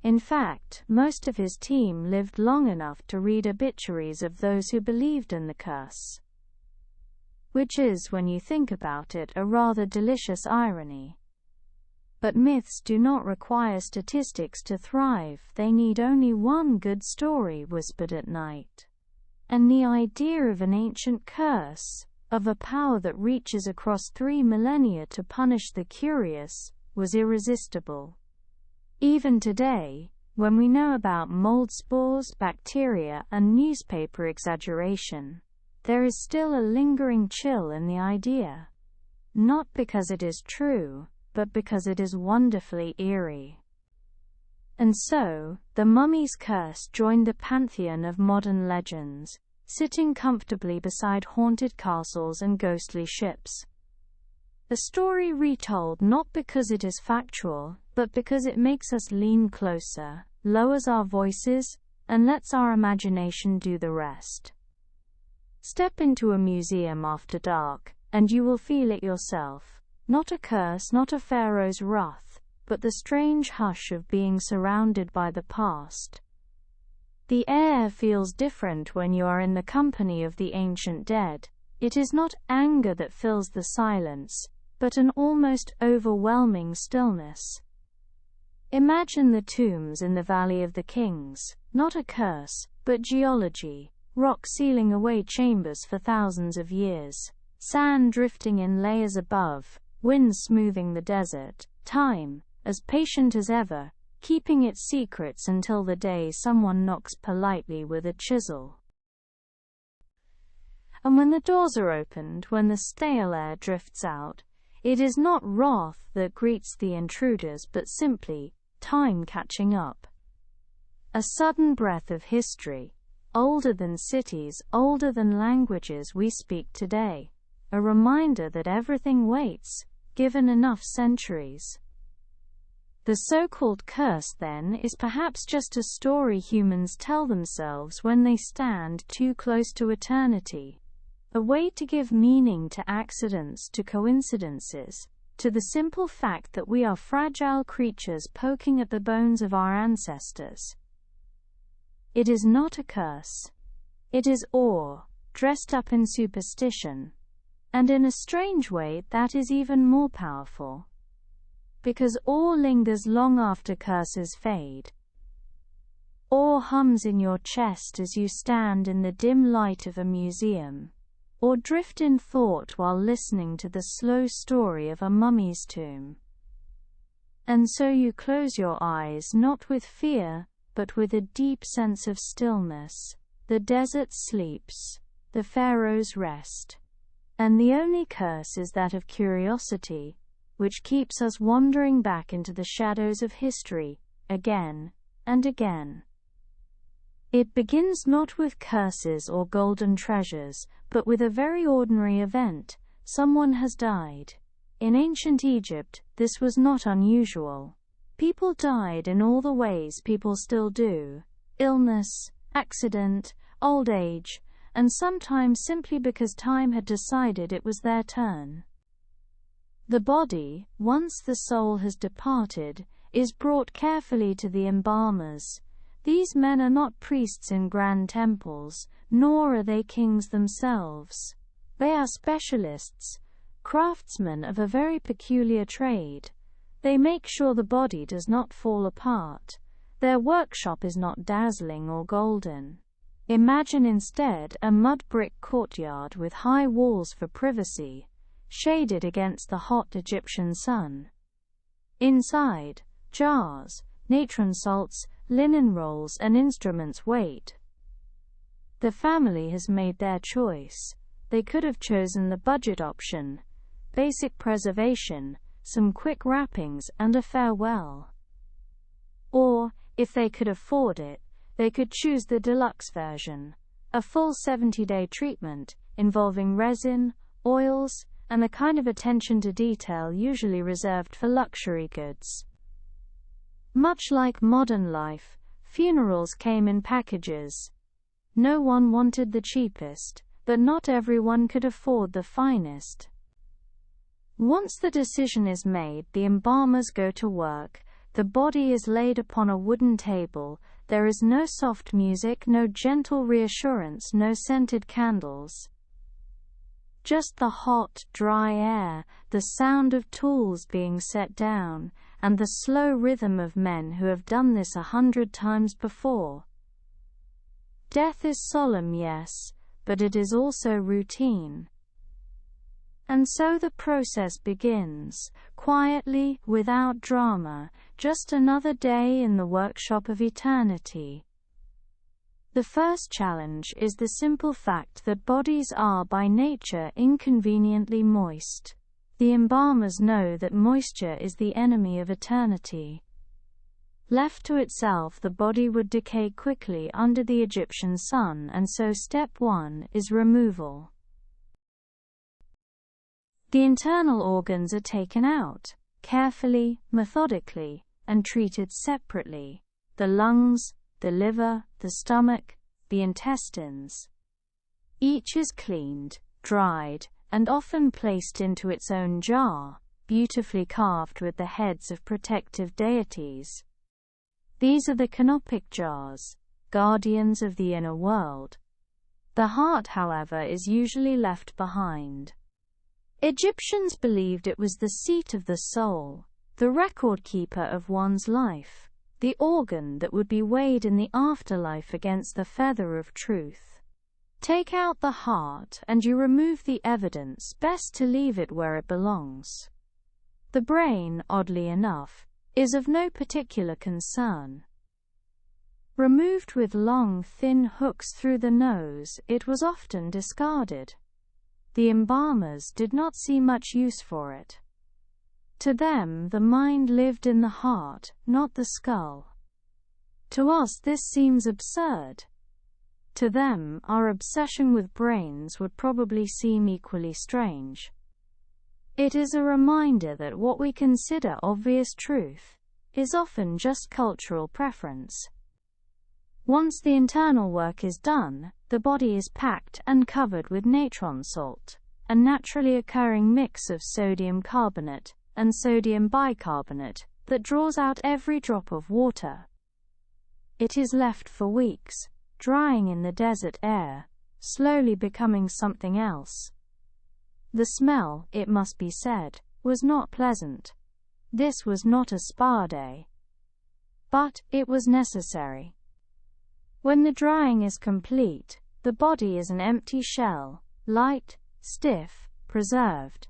In fact, most of his team lived long enough to read obituaries of those who believed in the curse. Which is, when you think about it, a rather delicious irony. But myths do not require statistics to thrive, they need only one good story whispered at night. And the idea of an ancient curse, of a power that reaches across 3 millennia to punish the curious, was irresistible. Even today, when we know about mold spores, bacteria, and newspaper exaggeration, there is still a lingering chill in the idea. Not because it is true, but because it is wonderfully eerie. And so, the mummy's curse joined the pantheon of modern legends, sitting comfortably beside haunted castles and ghostly ships. A story retold not because it is factual, but because it makes us lean closer, lowers our voices, and lets our imagination do the rest. Step into a museum after dark, and you will feel it yourself. Not a curse, not a pharaoh's wrath, but the strange hush of being surrounded by the past. The air feels different when you are in the company of the ancient dead. It is not anger that fills the silence, but an almost overwhelming stillness. Imagine the tombs in the Valley of the Kings, not a curse, but geology, rock sealing away chambers for thousands of years, sand drifting in layers above, wind smoothing the desert, time, as patient as ever, keeping its secrets until the day someone knocks politely with a chisel. And when the doors are opened, when the stale air drifts out, it is not wrath that greets the intruders but simply time catching up. A sudden breath of history, older than cities, older than languages we speak today, a reminder that everything waits, given enough centuries. The so-called curse, then, is perhaps just a story humans tell themselves when they stand too close to eternity. A way to give meaning to accidents, to coincidences, to the simple fact that we are fragile creatures poking at the bones of our ancestors. It is not a curse. It is awe, dressed up in superstition. And in a strange way, that is even more powerful. Because awe lingers long after curses fade. Awe hums in your chest as you stand in the dim light of a museum, or drift in thought while listening to the slow story of a mummy's tomb. And so you close your eyes not with fear, but with a deep sense of stillness. The desert sleeps, the pharaohs rest, and the only curse is that of curiosity, which keeps us wandering back into the shadows of history, again and again. It begins not with curses or golden treasures, but with a very ordinary event. Someone has died. In ancient Egypt, this was not unusual. People died in all the ways people still do: illness, accident, old age, and sometimes simply because time had decided it was their turn. The body, once the soul has departed, is brought carefully to the embalmers. These men are not priests in grand temples, nor are they kings themselves. They are specialists, craftsmen of a very peculiar trade. They make sure the body does not fall apart. Their workshop is not dazzling or golden. Imagine instead a mud brick courtyard with high walls for privacy, shaded against the hot Egyptian sun. Inside, jars, natron salts, linen rolls, and instruments wait. The family has made their choice. They could have chosen the budget option, basic preservation, some quick wrappings, and a farewell. Or, if they could afford it, they could choose the deluxe version, a full 70-day treatment, involving resin, oils, and the kind of attention to detail usually reserved for luxury goods. Much like modern life, funerals came in packages. No one wanted the cheapest, but not everyone could afford the finest. Once the decision is made, the embalmers go to work. The body is laid upon a wooden table. There is no soft music, no gentle reassurance, no scented candles. Just the hot, dry air, the sound of tools being set down, and the slow rhythm of men who have done this 100 times before. Death is solemn, yes, but it is also routine. And so the process begins, quietly, without drama, just another day in the workshop of eternity. The first challenge is the simple fact that bodies are by nature inconveniently moist. The embalmers know that moisture is the enemy of eternity. Left to itself, the body would decay quickly under the Egyptian sun, and so step 1 is removal. The internal organs are taken out, carefully, methodically, and treated separately. The lungs, the liver, the stomach, the intestines. Each is cleaned, dried, and often placed into its own jar, beautifully carved with the heads of protective deities. These are the canopic jars, guardians of the inner world. The heart, however, is usually left behind. Egyptians believed it was the seat of the soul, the record-keeper of one's life, the organ that would be weighed in the afterlife against the feather of truth. Take out the heart and you remove the evidence. Best to leave it where it belongs. The brain, oddly enough, is of no particular concern. Removed with long, thin hooks through the nose, it was often discarded. The embalmers did not see much use for it. To them, the mind lived in the heart, not the skull. To us, this seems absurd. To them, our obsession with brains would probably seem equally strange. It is a reminder that what we consider obvious truth is often just cultural preference. Once the internal work is done, the body is packed and covered with natron salt, a naturally occurring mix of sodium carbonate and sodium bicarbonate that draws out every drop of water. It is left for weeks, drying in the desert air, slowly becoming something else. The smell, it must be said, was not pleasant. This was not a spa day. But it was necessary. When the drying is complete, the body is an empty shell, light, stiff, preserved.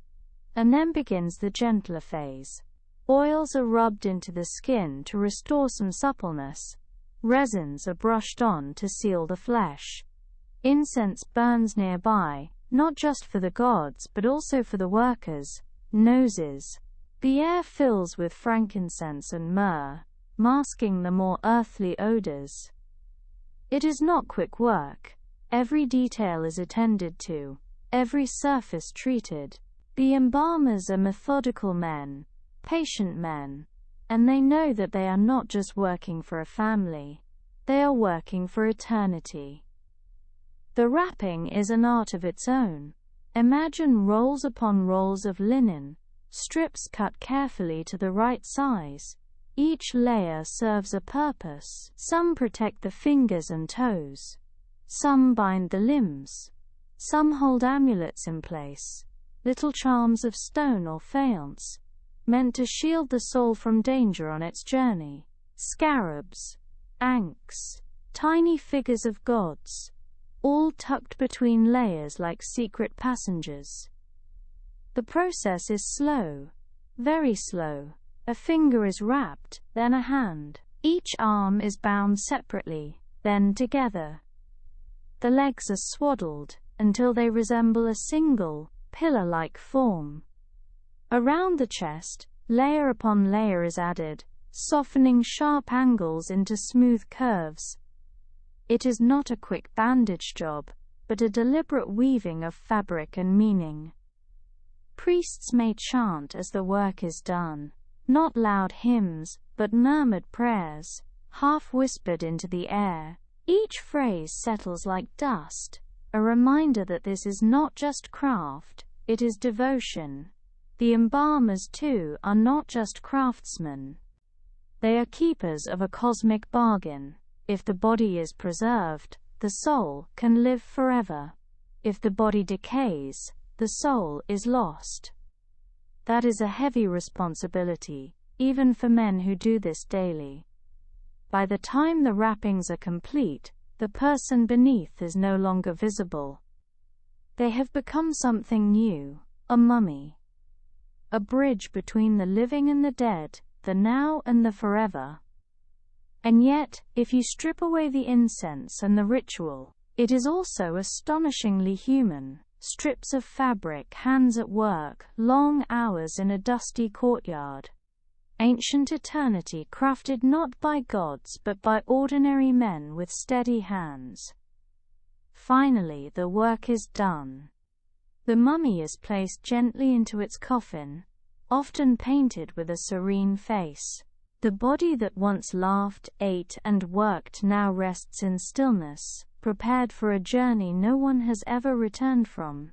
And then begins the gentler phase. Oils are rubbed into the skin to restore some suppleness. Resins are brushed on to seal the flesh. Incense burns nearby, not just for the gods but also for the workers' noses. The air fills with frankincense and myrrh, masking the more earthly odors. It is not quick work. Every detail is attended to, every surface treated. The embalmers are methodical men, patient men, and they know that they are not just working for a family, they are working for eternity. The wrapping is an art of its own. Imagine rolls upon rolls of linen, strips cut carefully to the right size. Each layer serves a purpose. Some protect the fingers and toes. Some bind the limbs. Some hold amulets in place, little charms of stone or faience, meant to shield the soul from danger on its journey. Scarabs, ankhs, tiny figures of gods, all tucked between layers like secret passengers. The process is slow, very slow. A finger is wrapped, then a hand. Each arm is bound separately, then together. The legs are swaddled until they resemble a single, pillar-like form. Around the chest, layer upon layer is added, softening sharp angles into smooth curves. It is not a quick bandage job, but a deliberate weaving of fabric and meaning. Priests may chant as the work is done, not loud hymns, but murmured prayers, half-whispered into the air. Each phrase settles like dust, a reminder that this is not just craft, it is devotion. The embalmers, too, are not just craftsmen. They are keepers of a cosmic bargain. If the body is preserved, the soul can live forever. If the body decays, the soul is lost. That is a heavy responsibility, even for men who do this daily. By the time the wrappings are complete, the person beneath is no longer visible. They have become something new, a mummy. A bridge between the living and the dead, the now and the forever. And yet, if you strip away the incense and the ritual, it is also astonishingly human. Strips of fabric, hands at work, long hours in a dusty courtyard. Ancient eternity crafted not by gods but by ordinary men with steady hands. Finally, the work is done. The mummy is placed gently into its coffin, often painted with a serene face. The body that once laughed, ate, and worked now rests in stillness, prepared for a journey no one has ever returned from.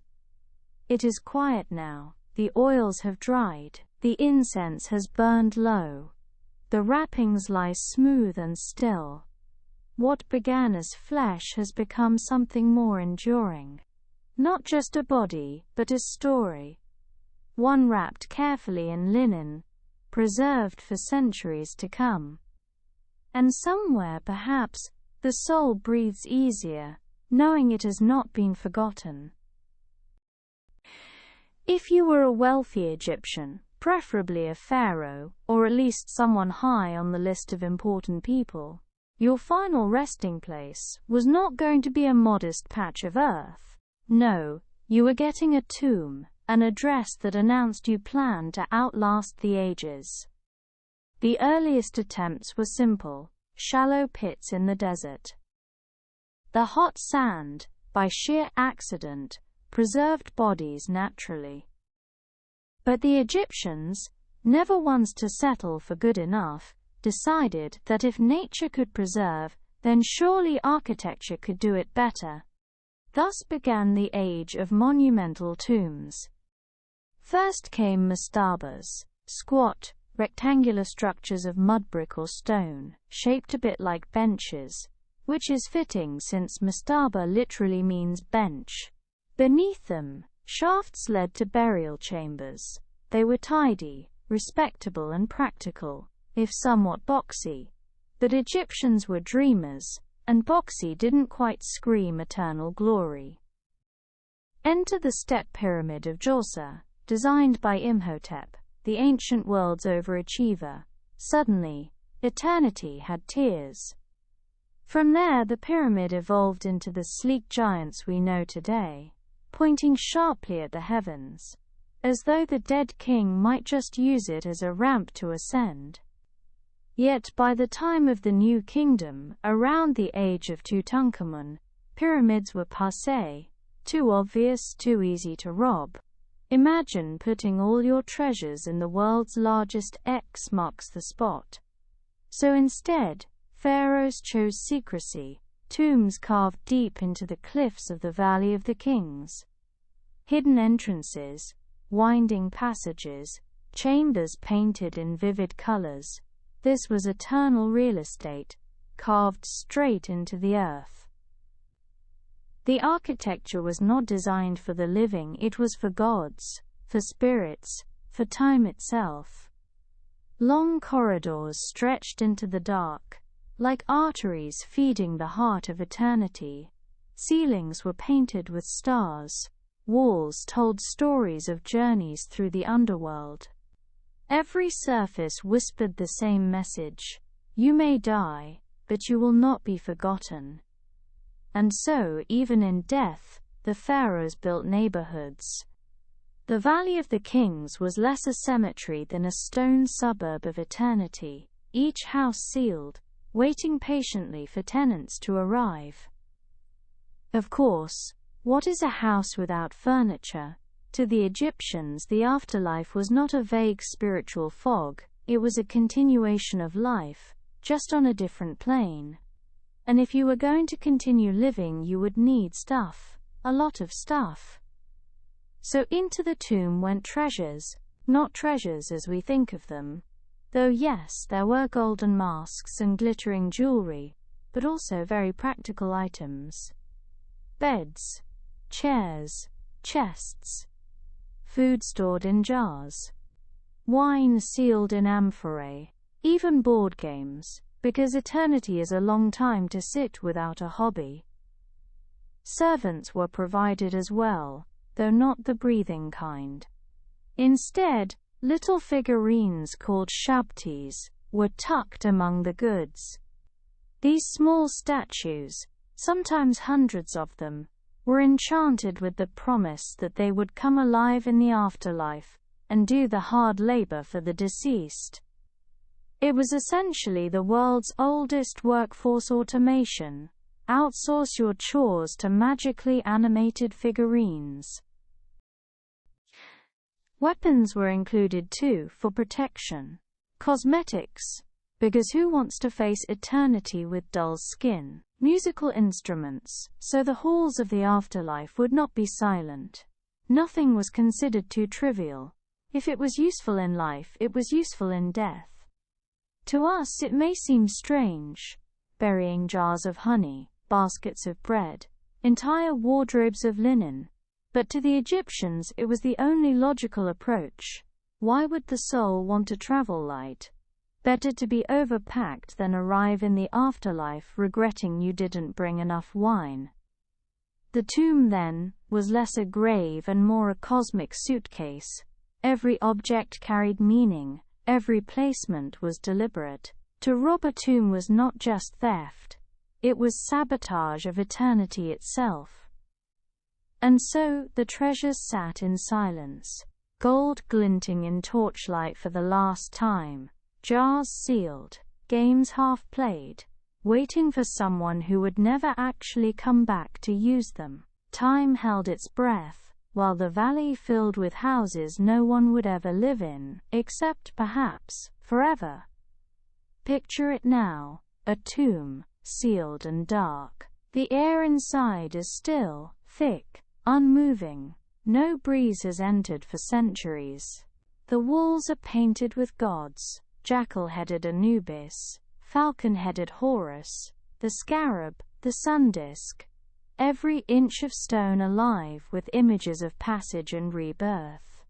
It is quiet now, the oils have dried, the incense has burned low. The wrappings lie smooth and still. What began as flesh has become something more enduring. Not just a body, but a story. One wrapped carefully in linen, preserved for centuries to come. And somewhere, perhaps, the soul breathes easier, knowing it has not been forgotten. If you were a wealthy Egyptian, preferably a pharaoh, or at least someone high on the list of important people, your final resting place was not going to be a modest patch of earth. No, you were getting a tomb, an address that announced you planned to outlast the ages. The earliest attempts were simple, shallow pits in the desert. The hot sand, by sheer accident, preserved bodies naturally. But the Egyptians, never ones to settle for good enough, decided that if nature could preserve, then surely architecture could do it better. Thus began the age of monumental tombs. First came mastabas, squat, rectangular structures of mud brick or stone, shaped a bit like benches, which is fitting since mastaba literally means bench. Beneath them, shafts led to burial chambers. They were tidy, respectable and practical, if somewhat boxy. But Egyptians were dreamers, and boxy didn't quite scream eternal glory. Enter the step pyramid of Djoser, designed by Imhotep, the ancient world's overachiever. Suddenly, eternity had tears. From there the pyramid evolved into the sleek giants we know today, pointing sharply at the heavens, as though the dead king might just use it as a ramp to ascend. Yet by the time of the New Kingdom, around the age of Tutankhamun, pyramids were passé, too obvious, too easy to rob. Imagine putting all your treasures in the world's largest X marks the spot. So instead, pharaohs chose secrecy, tombs carved deep into the cliffs of the Valley of the Kings. Hidden entrances, winding passages, chambers painted in vivid colors. This was eternal real estate, carved straight into the earth. The architecture was not designed for the living, it was for gods, for spirits, for time itself. Long corridors stretched into the dark, like arteries feeding the heart of eternity. Ceilings were painted with stars. Walls told stories of journeys through the underworld. Every surface whispered the same message: you may die, but you will not be forgotten. And so, even in death, the pharaohs built neighborhoods. The Valley of the Kings was less a cemetery than a stone suburb of eternity, each house sealed, waiting patiently for tenants to arrive. Of course, what is a house without furniture? To the Egyptians, the afterlife was not a vague spiritual fog, it was a continuation of life, just on a different plane. And if you were going to continue living, you would need stuff, a lot of stuff. So into the tomb went treasures, not treasures as we think of them. Though yes, there were golden masks and glittering jewelry, but also very practical items. Beds, chairs, chests, food stored in jars, wine sealed in amphorae, even board games, because eternity is a long time to sit without a hobby. Servants were provided as well, though not the breathing kind. Instead, little figurines called shabtis were tucked among the goods. These small statues, sometimes hundreds of them, were enchanted with the promise that they would come alive in the afterlife and do the hard labor for the deceased. It was essentially the world's oldest workforce automation. Outsource your chores to magically animated figurines. Weapons were included too, for protection. Cosmetics, because who wants to face eternity with dull skin? Musical instruments, so the halls of the afterlife would not be silent. Nothing was considered too trivial. If it was useful in life, it was useful in death. To us it may seem strange, burying jars of honey, baskets of bread, entire wardrobes of linen, but to the Egyptians it was the only logical approach. Why would the soul want to travel light? Better to be overpacked than arrive in the afterlife regretting you didn't bring enough wine. The tomb, then, was less a grave and more a cosmic suitcase. Every object carried meaning, every placement was deliberate. To rob a tomb was not just theft, it was sabotage of eternity itself. And so, the treasures sat in silence, gold glinting in torchlight for the last time, jars sealed, games half played, waiting for someone who would never actually come back to use them. Time held its breath, while the valley filled with houses no one would ever live in, except perhaps, forever. Picture it now, a tomb, sealed and dark. The air inside is still, thick, unmoving. No breeze has entered for centuries. The walls are painted with gods: jackal-headed Anubis, falcon-headed Horus, the scarab, the sun disk. Every inch of stone alive with images of passage and rebirth.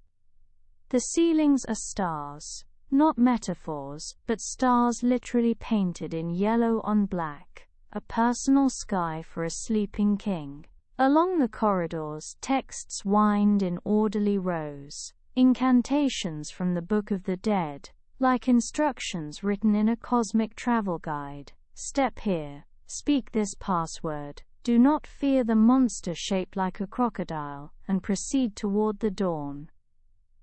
The ceilings are stars, not metaphors, but stars literally painted in yellow on black, a personal sky for a sleeping king. Along the corridors, texts wind in orderly rows, incantations from the Book of the Dead, like instructions written in a cosmic travel guide. Step here, speak this password, do not fear the monster shaped like a crocodile, and proceed toward the dawn.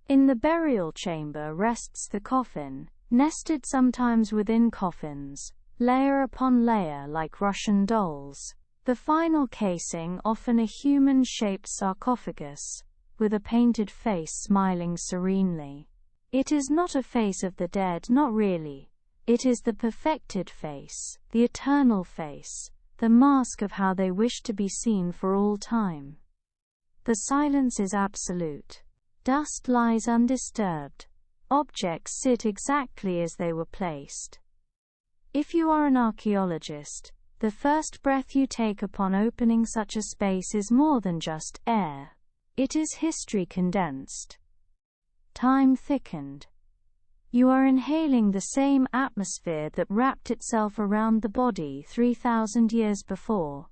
In the burial chamber rests the coffin, nested sometimes within coffins, layer upon layer like Russian dolls. The final casing often a human-shaped sarcophagus, with a painted face smiling serenely. It is not a face of the dead, not really. It is the perfected face, the eternal face, the mask of how they wish to be seen for all time. The silence is absolute. Dust lies undisturbed. Objects sit exactly as they were placed. If you are an archaeologist, the first breath you take upon opening such a space is more than just air. It is history condensed. Time thickened. You are inhaling the same atmosphere that wrapped itself around the body 3,000 years before.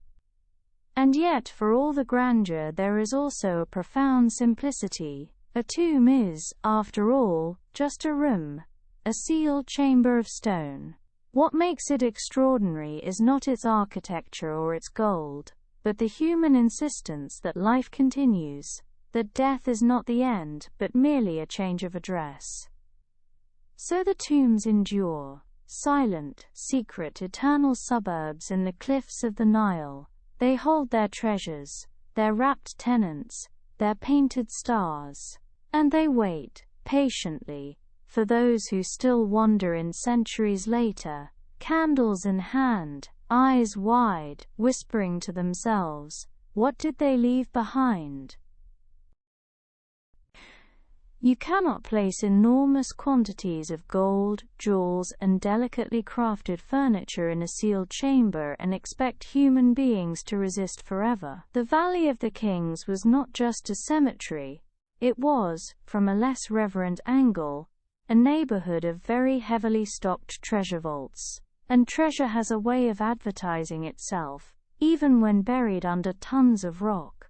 And yet, for all the grandeur, there is also a profound simplicity. A tomb is, after all, just a room, a sealed chamber of stone. What makes it extraordinary is not its architecture or its gold, but the human insistence that life continues, that death is not the end, but merely a change of address. So the tombs endure, silent, secret, eternal suburbs in the cliffs of the Nile. They hold their treasures, their wrapped tenants, their painted stars. And they wait, patiently, for those who still wander in centuries later, candles in hand, eyes wide, whispering to themselves, what did they leave behind? You cannot place enormous quantities of gold, jewels, and delicately crafted furniture in a sealed chamber and expect human beings to resist forever. The Valley of the Kings was not just a cemetery, it was, from a less reverent angle, a neighborhood of very heavily stocked treasure vaults. And treasure has a way of advertising itself, even when buried under tons of rock.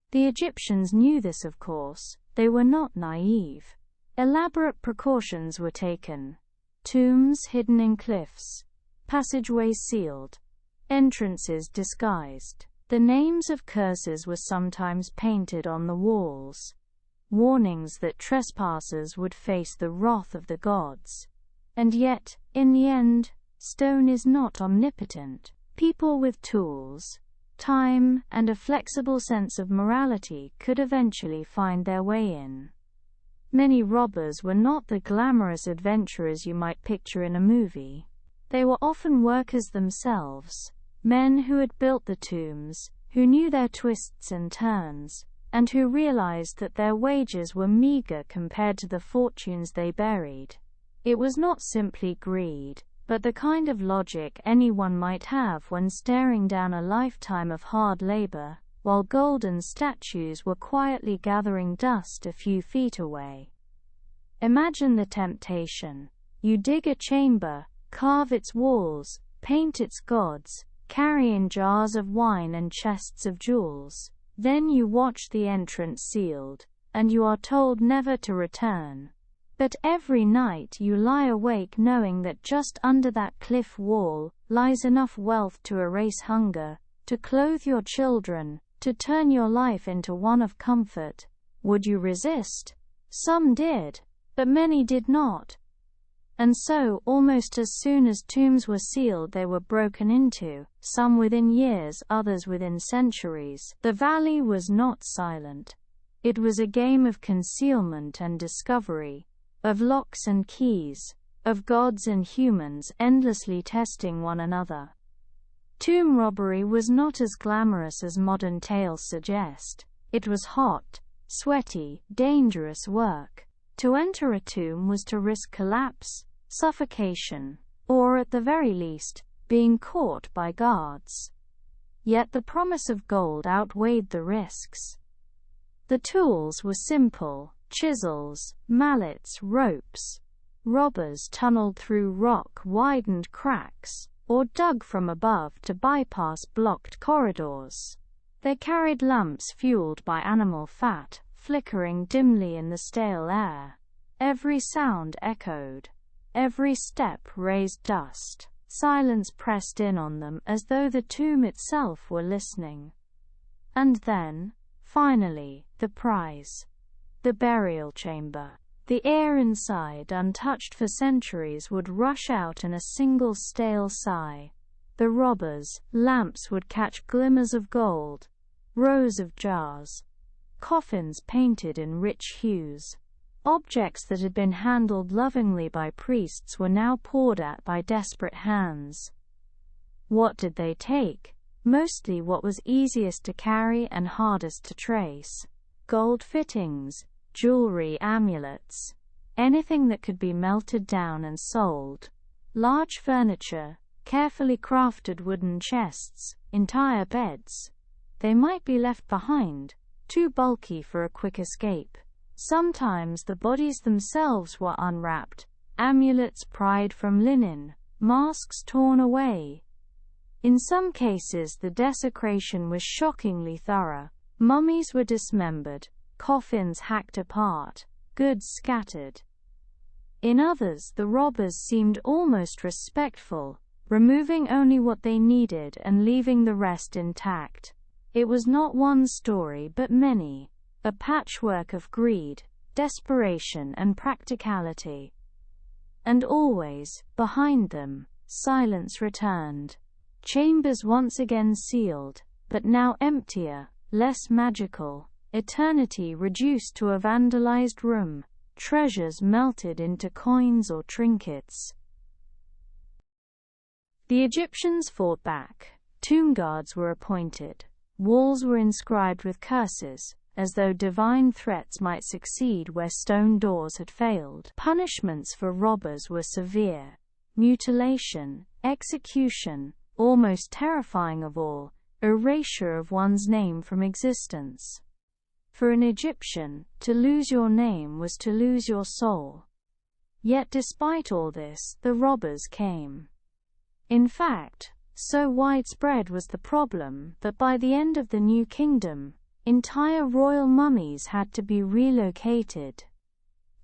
The Egyptians knew this, of course. They were not naive. Elaborate precautions were taken. Tombs hidden in cliffs, passageways sealed, entrances disguised. The names of curses were sometimes painted on the walls, warnings that trespassers would face the wrath of the gods. And yet, in the end, stone is not omnipotent. People with tools, time, and a flexible sense of morality could eventually find their way in. Many robbers were not the glamorous adventurers you might picture in a movie. They were often workers themselves, men who had built the tombs, who knew their twists and turns, and who realized that their wages were meager compared to the fortunes they buried. It was not simply greed, but the kind of logic anyone might have when staring down a lifetime of hard labor, while golden statues were quietly gathering dust a few feet away. Imagine the temptation. You dig a chamber, carve its walls, paint its gods, carry in jars of wine and chests of jewels. Then you watch the entrance sealed, and you are told never to return. But every night you lie awake knowing that just under that cliff wall lies enough wealth to erase hunger, to clothe your children, to turn your life into one of comfort. Would you resist? Some did, but many did not. And so, almost as soon as tombs were sealed, they were broken into, some within years, others within centuries. The valley was not silent. It was a game of concealment and discovery, of locks and keys, of gods and humans endlessly testing one another. Tomb robbery was not as glamorous as modern tales suggest. It was hot, sweaty, dangerous work. To enter a tomb was to risk collapse, suffocation, or at the very least, being caught by guards. Yet the promise of gold outweighed the risks. The tools were simple: chisels, mallets, ropes. Robbers tunneled through rock-widened cracks, or dug from above to bypass blocked corridors. They carried lamps fueled by animal fat, flickering dimly in the stale air. Every sound echoed. Every step raised dust. Silence pressed in on them as though the tomb itself were listening. And then, finally, the prize. The burial chamber. The air inside, untouched for centuries, would rush out in a single stale sigh. The robbers' lamps would catch glimmers of gold, rows of jars, coffins painted in rich hues. Objects that had been handled lovingly by priests were now poured at by desperate hands. What did they take? Mostly what was easiest to carry and hardest to trace. Gold fittings, jewelry, amulets, anything that could be melted down and sold. Large furniture, carefully crafted wooden chests, entire beds. They might be left behind, too bulky for a quick escape. Sometimes the bodies themselves were unwrapped, amulets pried from linen, masks torn away. In some cases the desecration was shockingly thorough. Mummies were dismembered, coffins hacked apart, goods scattered. In others the robbers seemed almost respectful, removing only what they needed and leaving the rest intact. It was not one story but many, a patchwork of greed, desperation and practicality. And always, behind them, silence returned. Chambers once again sealed, but now emptier, less magical, eternity reduced to a vandalized room, treasures melted into coins or trinkets. The Egyptians fought back. Tomb guards were appointed. Walls were inscribed with curses, as though divine threats might succeed where stone doors had failed. Punishments for robbers were severe. Mutilation, execution, almost terrifying of all, erasure of one's name from existence. For an Egyptian, to lose your name was to lose your soul. Yet despite all this, the robbers came. In fact, so widespread was the problem that by the end of the New Kingdom, entire royal mummies had to be relocated.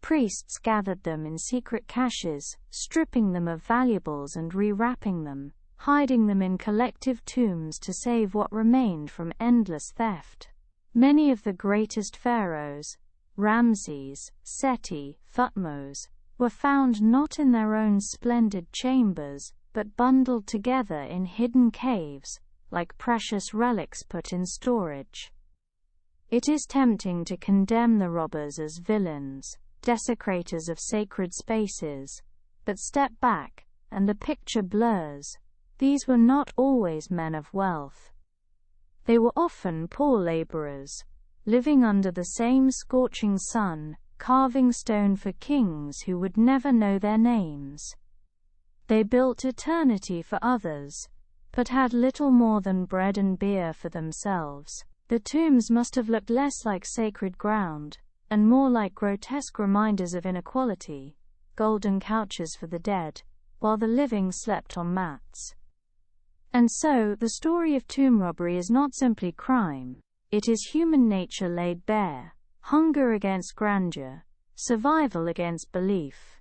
Priests gathered them in secret caches, stripping them of valuables and rewrapping them, hiding them in collective tombs to save what remained from endless theft. Many of the greatest pharaohs, Ramses, Seti, Thutmose, were found not in their own splendid chambers, but bundled together in hidden caves, like precious relics put in storage. It is tempting to condemn the robbers as villains, desecrators of sacred spaces, but step back, and the picture blurs. These were not always men of wealth. They were often poor laborers, living under the same scorching sun, carving stone for kings who would never know their names. They built eternity for others, but had little more than bread and beer for themselves. The tombs must have looked less like sacred ground, and more like grotesque reminders of inequality, golden couches for the dead, while the living slept on mats. And so, the story of tomb robbery is not simply crime, it is human nature laid bare, hunger against grandeur, survival against belief.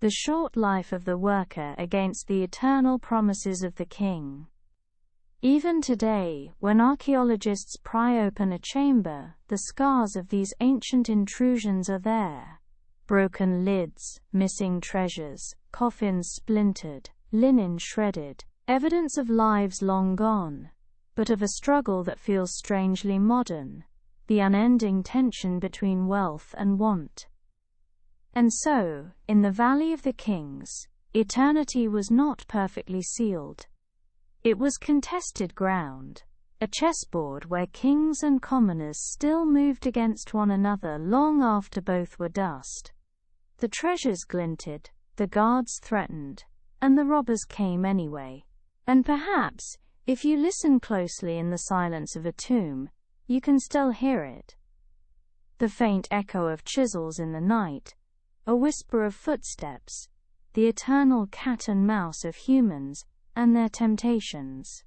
The short life of the worker against the eternal promises of the king. Even today, when archaeologists pry open a chamber, the scars of these ancient intrusions are there. Broken lids, missing treasures, coffins splintered, linen shredded, evidence of lives long gone, but of a struggle that feels strangely modern, the unending tension between wealth and want. And so, in the Valley of the Kings, eternity was not perfectly sealed. It was contested ground, a chessboard where kings and commoners still moved against one another long after both were dust. The treasures glinted, the guards threatened, and the robbers came anyway. And perhaps, if you listen closely in the silence of a tomb, you can still hear it. The faint echo of chisels in the night, a whisper of footsteps, the eternal cat and mouse of humans and their temptations.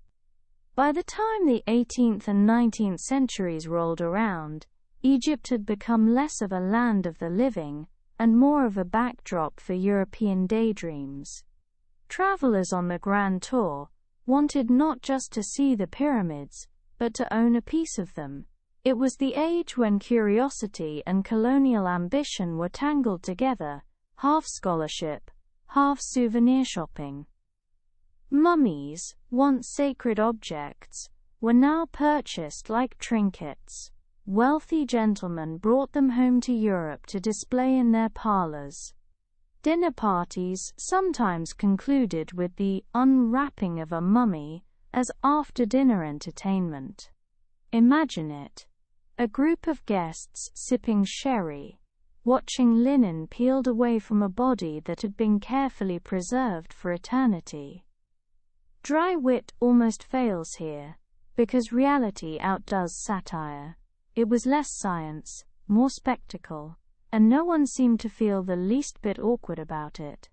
By the time the 18th and 19th centuries rolled around, Egypt had become less of a land of the living and more of a backdrop for European daydreams. Travelers on the Grand Tour wanted not just to see the pyramids, but to own a piece of them. It was the age when curiosity and colonial ambition were tangled together, half scholarship, half souvenir shopping. Mummies, once sacred objects, were now purchased like trinkets. Wealthy gentlemen brought them home to Europe to display in their parlors. Dinner parties sometimes concluded with the unwrapping of a mummy as after-dinner entertainment. Imagine it. A group of guests sipping sherry, watching linen peeled away from a body that had been carefully preserved for eternity. Dry wit almost fails here, because reality outdoes satire. It was less science, more spectacle, and no one seemed to feel the least bit awkward about it.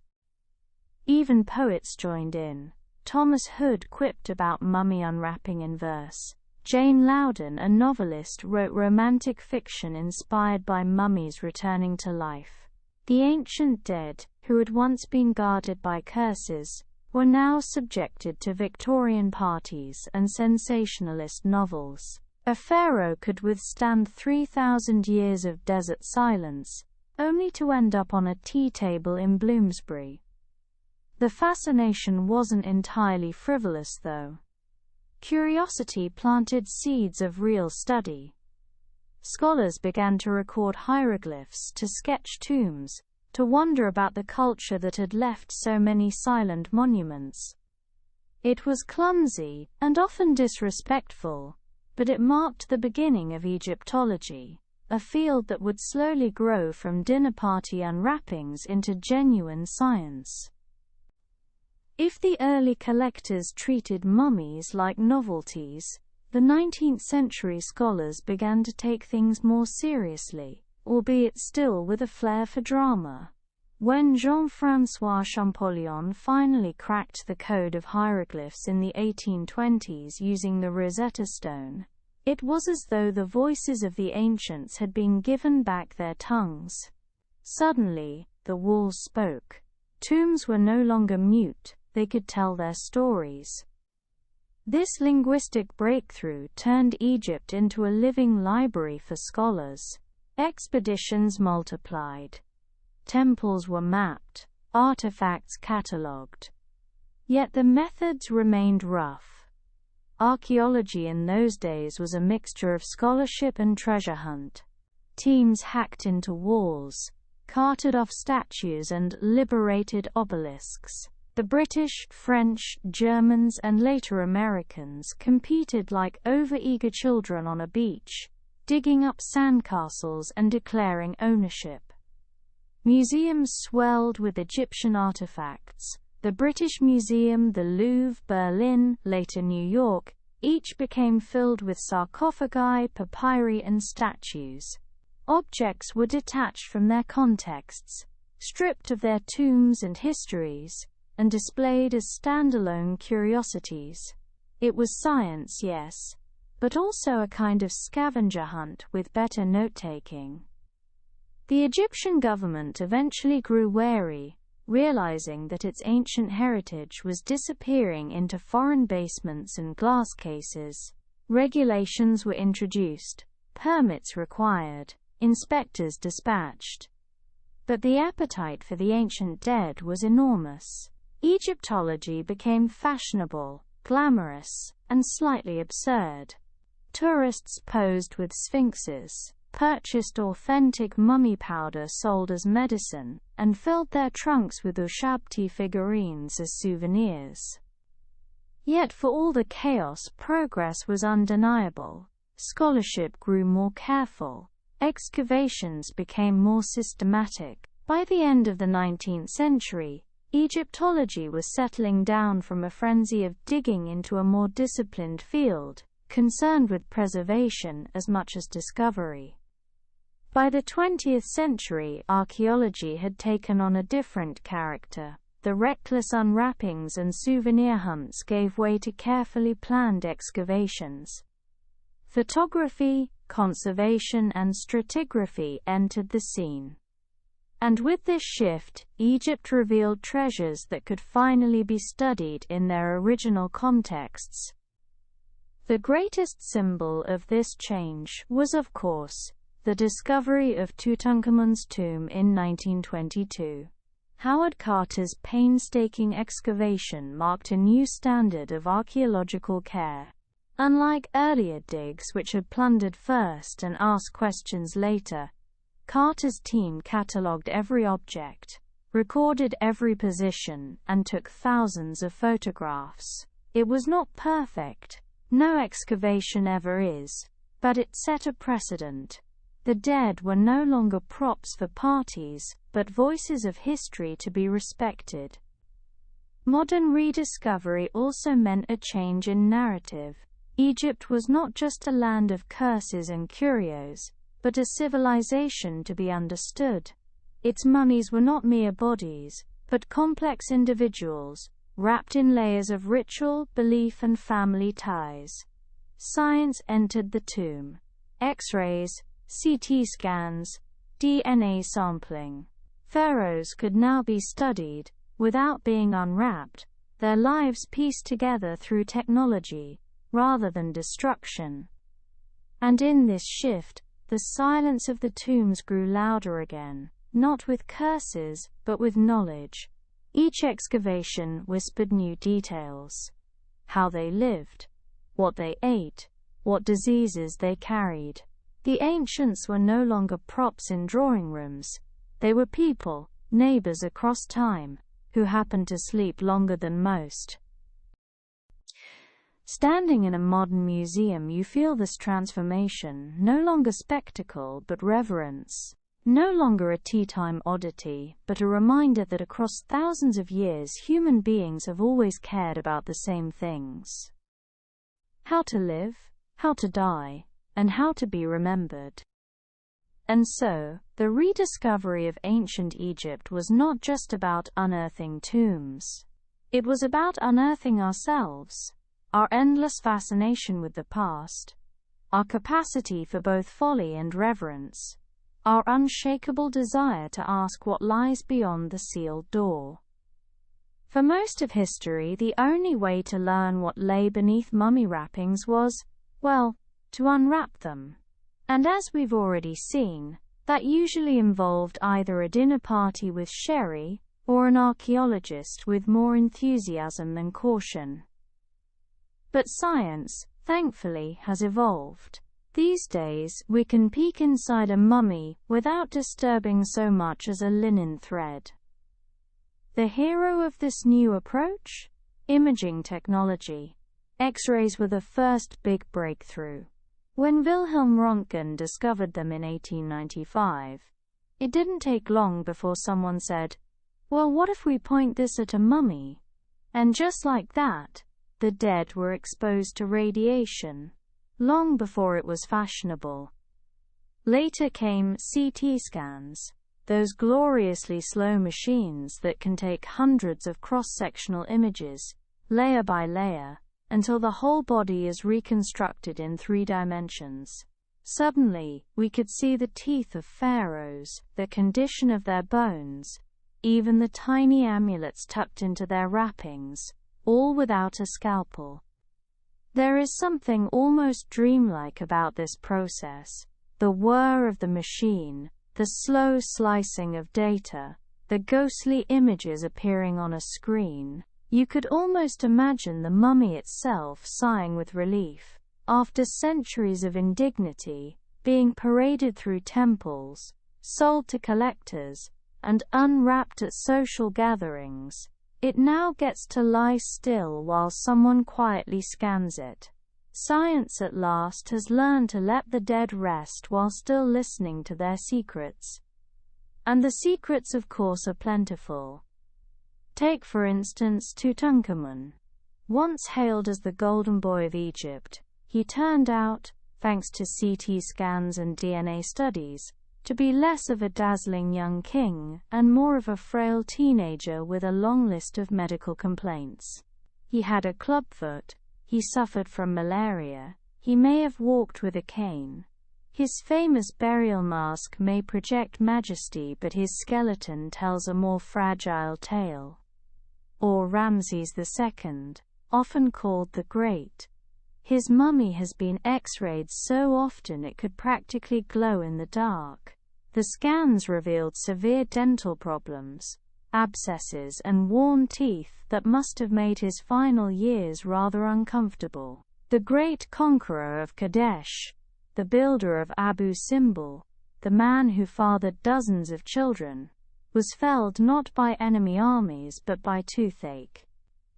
Even poets joined in. Thomas Hood quipped about mummy unwrapping in verse. Jane Loudon, a novelist, wrote romantic fiction inspired by mummies returning to life. The ancient dead, who had once been guarded by curses, were now subjected to Victorian parties and sensationalist novels. A pharaoh could withstand 3,000 years of desert silence, only to end up on a tea table in Bloomsbury. The fascination wasn't entirely frivolous, though. Curiosity planted seeds of real study. Scholars began to record hieroglyphs, to sketch tombs, to wonder about the culture that had left so many silent monuments. It was clumsy, and often disrespectful, but it marked the beginning of Egyptology, a field that would slowly grow from dinner party unwrappings into genuine science. If the early collectors treated mummies like novelties, the 19th century scholars began to take things more seriously, albeit still with a flair for drama. When Jean-François Champollion finally cracked the code of hieroglyphs in the 1820s using the Rosetta Stone, it was as though the voices of the ancients had been given back their tongues. Suddenly, the walls spoke. Tombs were no longer mute, they could tell their stories. This linguistic breakthrough turned Egypt into a living library for scholars. Expeditions multiplied. Temples were mapped, artifacts catalogued. Yet the methods remained rough. Archaeology in those days was a mixture of scholarship and treasure hunt. Teams hacked into walls, carted off statues and liberated obelisks. The British, French, Germans and later Americans competed like overeager children on a beach, digging up sandcastles and declaring ownership. Museums swelled with Egyptian artifacts. The British Museum, the Louvre, Berlin, later New York, each became filled with sarcophagi, papyri and statues. Objects were detached from their contexts, stripped of their tombs and histories, and displayed as standalone curiosities. It was science, yes, but also a kind of scavenger hunt with better note-taking. The Egyptian government eventually grew wary, realizing that its ancient heritage was disappearing into foreign basements and glass cases. Regulations were introduced, permits required, inspectors dispatched. But the appetite for the ancient dead was enormous. Egyptology became fashionable, glamorous, and slightly absurd. Tourists posed with sphinxes, purchased authentic mummy powder sold as medicine, and filled their trunks with Ushabti figurines as souvenirs. Yet for all the chaos, progress was undeniable. Scholarship grew more careful. Excavations became more systematic. By the end of the 19th century, Egyptology was settling down from a frenzy of digging into a more disciplined field, concerned with preservation as much as discovery. By the 20th century, archaeology had taken on a different character. The reckless unwrappings and souvenir hunts gave way to carefully planned excavations. Photography, conservation and stratigraphy entered the scene. And with this shift, Egypt revealed treasures that could finally be studied in their original contexts. The greatest symbol of this change was, of course, the discovery of Tutankhamun's tomb in 1922. Howard Carter's painstaking excavation marked a new standard of archaeological care. Unlike earlier digs which had plundered first and asked questions later, Carter's team catalogued every object, recorded every position, and took thousands of photographs. It was not perfect. No excavation ever is. But it set a precedent. The dead were no longer props for parties, but voices of history to be respected. Modern rediscovery also meant a change in narrative. Egypt was not just a land of curses and curios, but a civilization to be understood. Its mummies were not mere bodies, but complex individuals, wrapped in layers of ritual, belief and family ties. Science entered the tomb. X-rays, CT scans, DNA sampling. Pharaohs could now be studied, without being unwrapped, their lives pieced together through technology, rather than destruction. And in this shift, the silence of the tombs grew louder again, not with curses, but with knowledge. Each excavation whispered new details. How they lived, what they ate, what diseases they carried. The ancients were no longer props in drawing rooms. They were people, neighbors across time, who happened to sleep longer than most. Standing in a modern museum, you feel this transformation, no longer spectacle but reverence. No longer a tea-time oddity, but a reminder that across thousands of years human beings have always cared about the same things. How to live, how to die, and how to be remembered. And so, the rediscovery of ancient Egypt was not just about unearthing tombs. It was about unearthing ourselves, our endless fascination with the past, our capacity for both folly and reverence, our unshakable desire to ask what lies beyond the sealed door. For most of history, the only way to learn what lay beneath mummy wrappings was, well, to unwrap them. And as we've already seen, that usually involved either a dinner party with sherry, or an archaeologist with more enthusiasm than caution. But science, thankfully, has evolved. These days, we can peek inside a mummy without disturbing so much as a linen thread. The hero of this new approach? Imaging technology. X-rays were the first big breakthrough. When Wilhelm Röntgen discovered them in 1895, it didn't take long before someone said, "Well, what if we point this at a mummy?" And just like that, the dead were exposed to radiation, long before it was fashionable. Later came CT scans, those gloriously slow machines that can take hundreds of cross-sectional images, layer by layer, until the whole body is reconstructed in 3 dimensions. Suddenly, we could see the teeth of pharaohs, the condition of their bones, even the tiny amulets tucked into their wrappings, all without a scalpel. There is something almost dreamlike about this process. The whir of the machine, the slow slicing of data, the ghostly images appearing on a screen. You could almost imagine the mummy itself sighing with relief. After centuries of indignity, being paraded through temples, sold to collectors, and unwrapped at social gatherings, it now gets to lie still while someone quietly scans it. Science at last has learned to let the dead rest while still listening to their secrets. And the secrets, of course, are plentiful. Take, for instance, Tutankhamun. Once hailed as the golden boy of Egypt, he turned out, thanks to CT scans and DNA studies, to be less of a dazzling young king and more of a frail teenager with a long list of medical complaints. He had a clubfoot, he suffered from malaria, he may have walked with a cane. His famous burial mask may project majesty, but his skeleton tells a more fragile tale. Or Ramses II, often called the Great. His mummy has been X-rayed so often it could practically glow in the dark. The scans revealed severe dental problems, abscesses and worn teeth that must have made his final years rather uncomfortable. The great conqueror of Kadesh, the builder of Abu Simbel, the man who fathered dozens of children, was felled not by enemy armies but by toothache.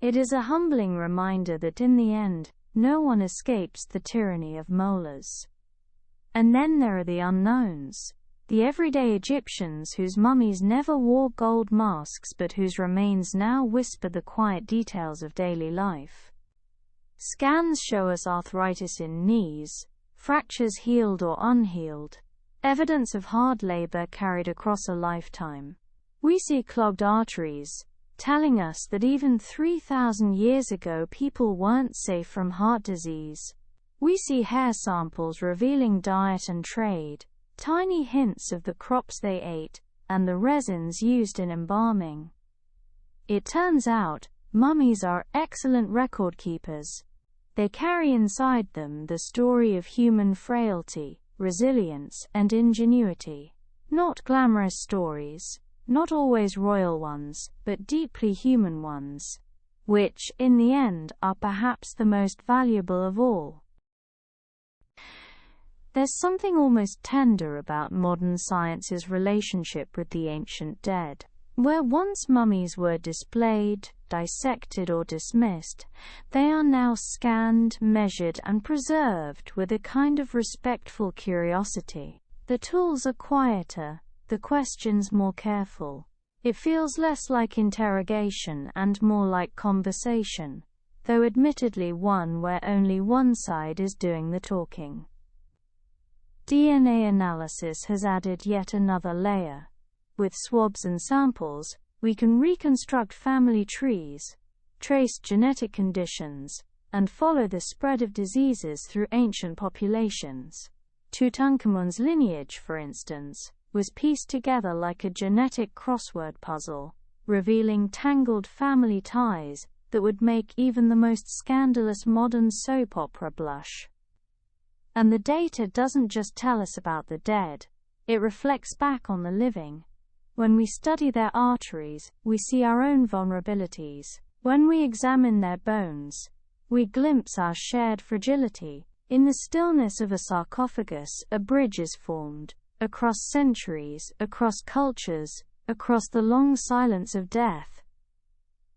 It is a humbling reminder that in the end, no one escapes the tyranny of molars. And then there are the unknowns, the everyday Egyptians whose mummies never wore gold masks but whose remains now whisper the quiet details of daily life. Scans show us arthritis in knees, fractures healed or unhealed, evidence of hard labor carried across a lifetime. We see clogged arteries, telling us that even 3,000 years ago people weren't safe from heart disease. We see hair samples revealing diet and trade, tiny hints of the crops they ate, and the resins used in embalming. It turns out, mummies are excellent record keepers. They carry inside them the story of human frailty, resilience, and ingenuity. Not glamorous stories, not always royal ones, but deeply human ones, which, in the end, are perhaps the most valuable of all. There's something almost tender about modern science's relationship with the ancient dead. Where once mummies were displayed, dissected, or dismissed, they are now scanned, measured, and preserved with a kind of respectful curiosity. The tools are quieter, the questions more careful. It feels less like interrogation and more like conversation, though admittedly one where only one side is doing the talking. DNA analysis has added yet another layer. With swabs and samples, we can reconstruct family trees, trace genetic conditions, and follow the spread of diseases through ancient populations. Tutankhamun's lineage, for instance, was pieced together like a genetic crossword puzzle, revealing tangled family ties that would make even the most scandalous modern soap opera blush. And the data doesn't just tell us about the dead, it reflects back on the living. When we study their arteries, we see our own vulnerabilities. When we examine their bones, we glimpse our shared fragility. In the stillness of a sarcophagus, a bridge is formed, across centuries, across cultures, across the long silence of death.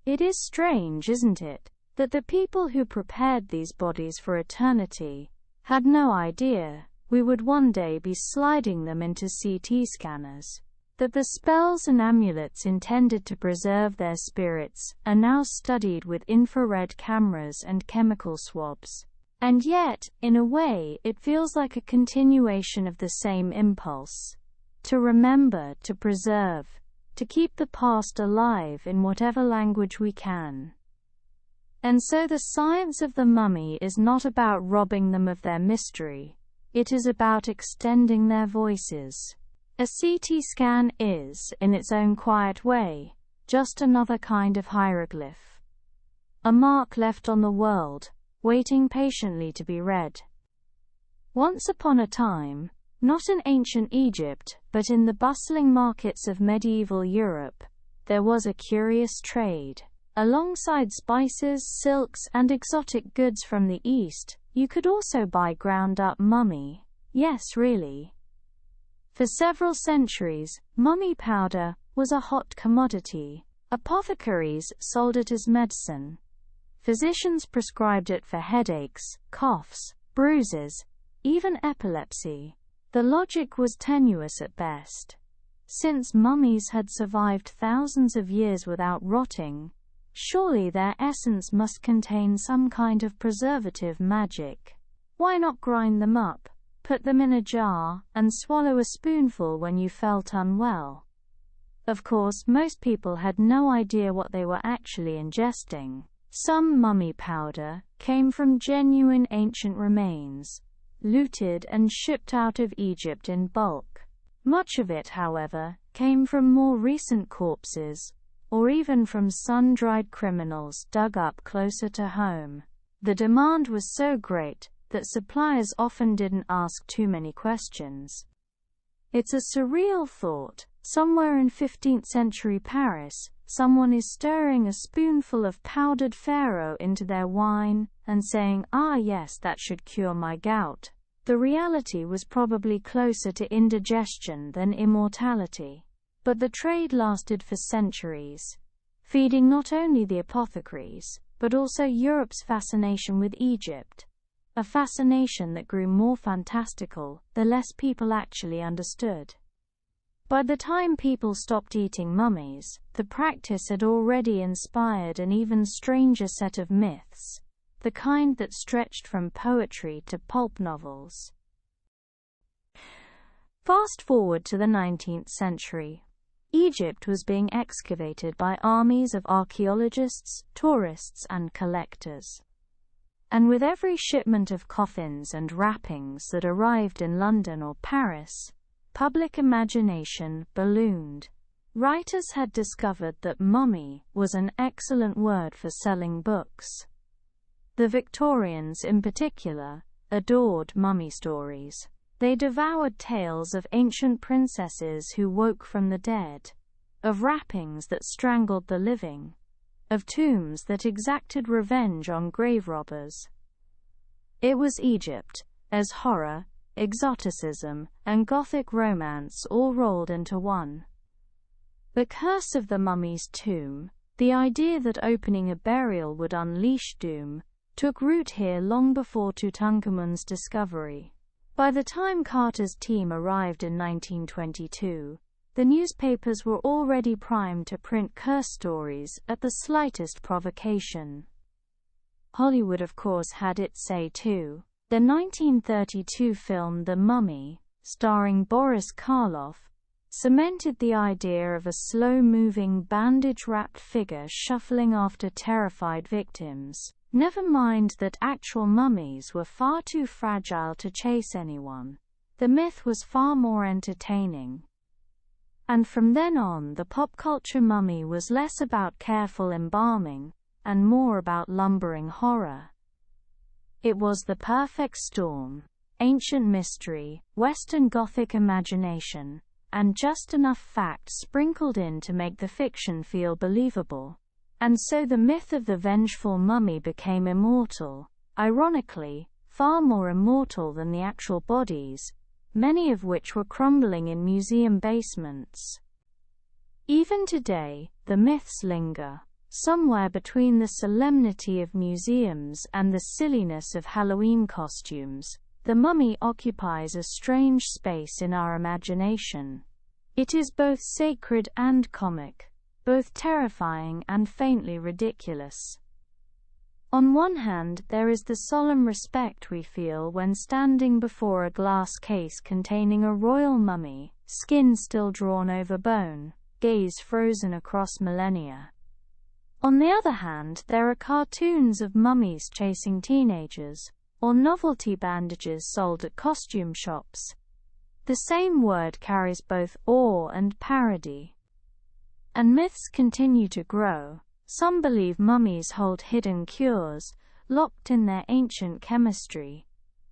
It is strange, isn't it, that the people who prepared these bodies for eternity had no idea we would one day be sliding them into CT scanners. That the spells and amulets intended to preserve their spirits are now studied with infrared cameras and chemical swabs. And yet, in a way, it feels like a continuation of the same impulse. To remember, to preserve, to keep the past alive in whatever language we can. And so the science of the mummy is not about robbing them of their mystery. It is about extending their voices. A CT scan is, in its own quiet way, just another kind of hieroglyph. A mark left on the world, waiting patiently to be read. Once upon a time, not in ancient Egypt, but in the bustling markets of medieval Europe, there was a curious trade. Alongside spices, silks, and exotic goods from the East, you could also buy ground-up mummy. Yes, really. For several centuries, mummy powder was a hot commodity. Apothecaries sold it as medicine. Physicians prescribed it for headaches, coughs, bruises, even epilepsy. The logic was tenuous at best. Since mummies had survived thousands of years without rotting, surely their essence must contain some kind of preservative magic. Why not grind them up? Put them in a jar, and swallow a spoonful when you felt unwell. Of course, most people had no idea what they were actually ingesting. Some mummy powder came from genuine ancient remains, looted and shipped out of Egypt in bulk. Much of it, however, came from more recent corpses, or even from sun-dried criminals dug up closer to home. The demand was so great that suppliers often didn't ask too many questions. It's a surreal thought. Somewhere in 15th century Paris, someone is stirring a spoonful of powdered Pharaoh into their wine and saying, "Ah yes, that should cure my gout." The reality was probably closer to indigestion than immortality. But the trade lasted for centuries, feeding not only the apothecaries, but also Europe's fascination with Egypt. A fascination that grew more fantastical the less people actually understood. By the time people stopped eating mummies, the practice had already inspired an even stranger set of myths, the kind that stretched from poetry to pulp novels. Fast forward to the 19th century. Egypt was being excavated by armies of archaeologists, tourists, and collectors. And with every shipment of coffins and wrappings that arrived in London or Paris, public imagination ballooned. Writers had discovered that mummy was an excellent word for selling books. The Victorians, in particular, adored mummy stories. They devoured tales of ancient princesses who woke from the dead, of wrappings that strangled the living, of tombs that exacted revenge on grave robbers. It was Egypt, as horror, exoticism, and Gothic romance all rolled into one. The curse of the mummy's tomb, the idea that opening a burial would unleash doom, took root here long before Tutankhamun's discovery. By the time Carter's team arrived in 1922, the newspapers were already primed to print curse stories at the slightest provocation. Hollywood, of course, had its say too. The 1932 film The Mummy, starring Boris Karloff, cemented the idea of a slow-moving, bandage-wrapped figure shuffling after terrified victims. Never mind that actual mummies were far too fragile to chase anyone. The myth was far more entertaining. And from then on, the pop culture mummy was less about careful embalming, and more about lumbering horror. It was the perfect storm: ancient mystery, Western Gothic imagination, and just enough fact sprinkled in to make the fiction feel believable. And so the myth of the vengeful mummy became immortal, ironically, far more immortal than the actual bodies, many of which were crumbling in museum basements. Even today, the myths linger, somewhere between the solemnity of museums and the silliness of Halloween costumes. The mummy occupies a strange space in our imagination. It is both sacred and comic, both terrifying and faintly ridiculous. On one hand, there is the solemn respect we feel when standing before a glass case containing a royal mummy, skin still drawn over bone, gaze frozen across millennia. On the other hand, there are cartoons of mummies chasing teenagers, or novelty bandages sold at costume shops. The same word carries both awe and parody. And myths continue to grow. Some believe mummies hold hidden cures, locked in their ancient chemistry.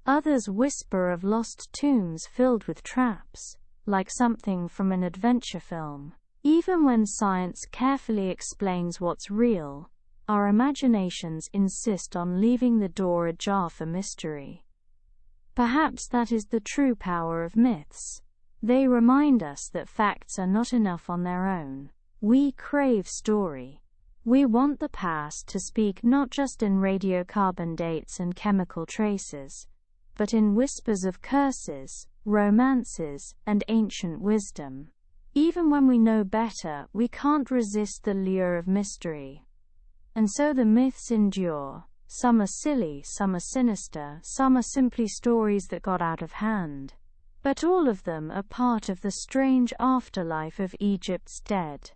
Others whisper of lost tombs filled with traps, like something from an adventure film. Even when science carefully explains what's real, our imaginations insist on leaving the door ajar for mystery. Perhaps that is the true power of myths. They remind us that facts are not enough on their own. We crave story. We want the past to speak not just in radiocarbon dates and chemical traces, but in whispers of curses, romances, and ancient wisdom. Even when we know better, we can't resist the lure of mystery. And so the myths endure. Some are silly, some are sinister, some are simply stories that got out of hand. But all of them are part of the strange afterlife of Egypt's dead.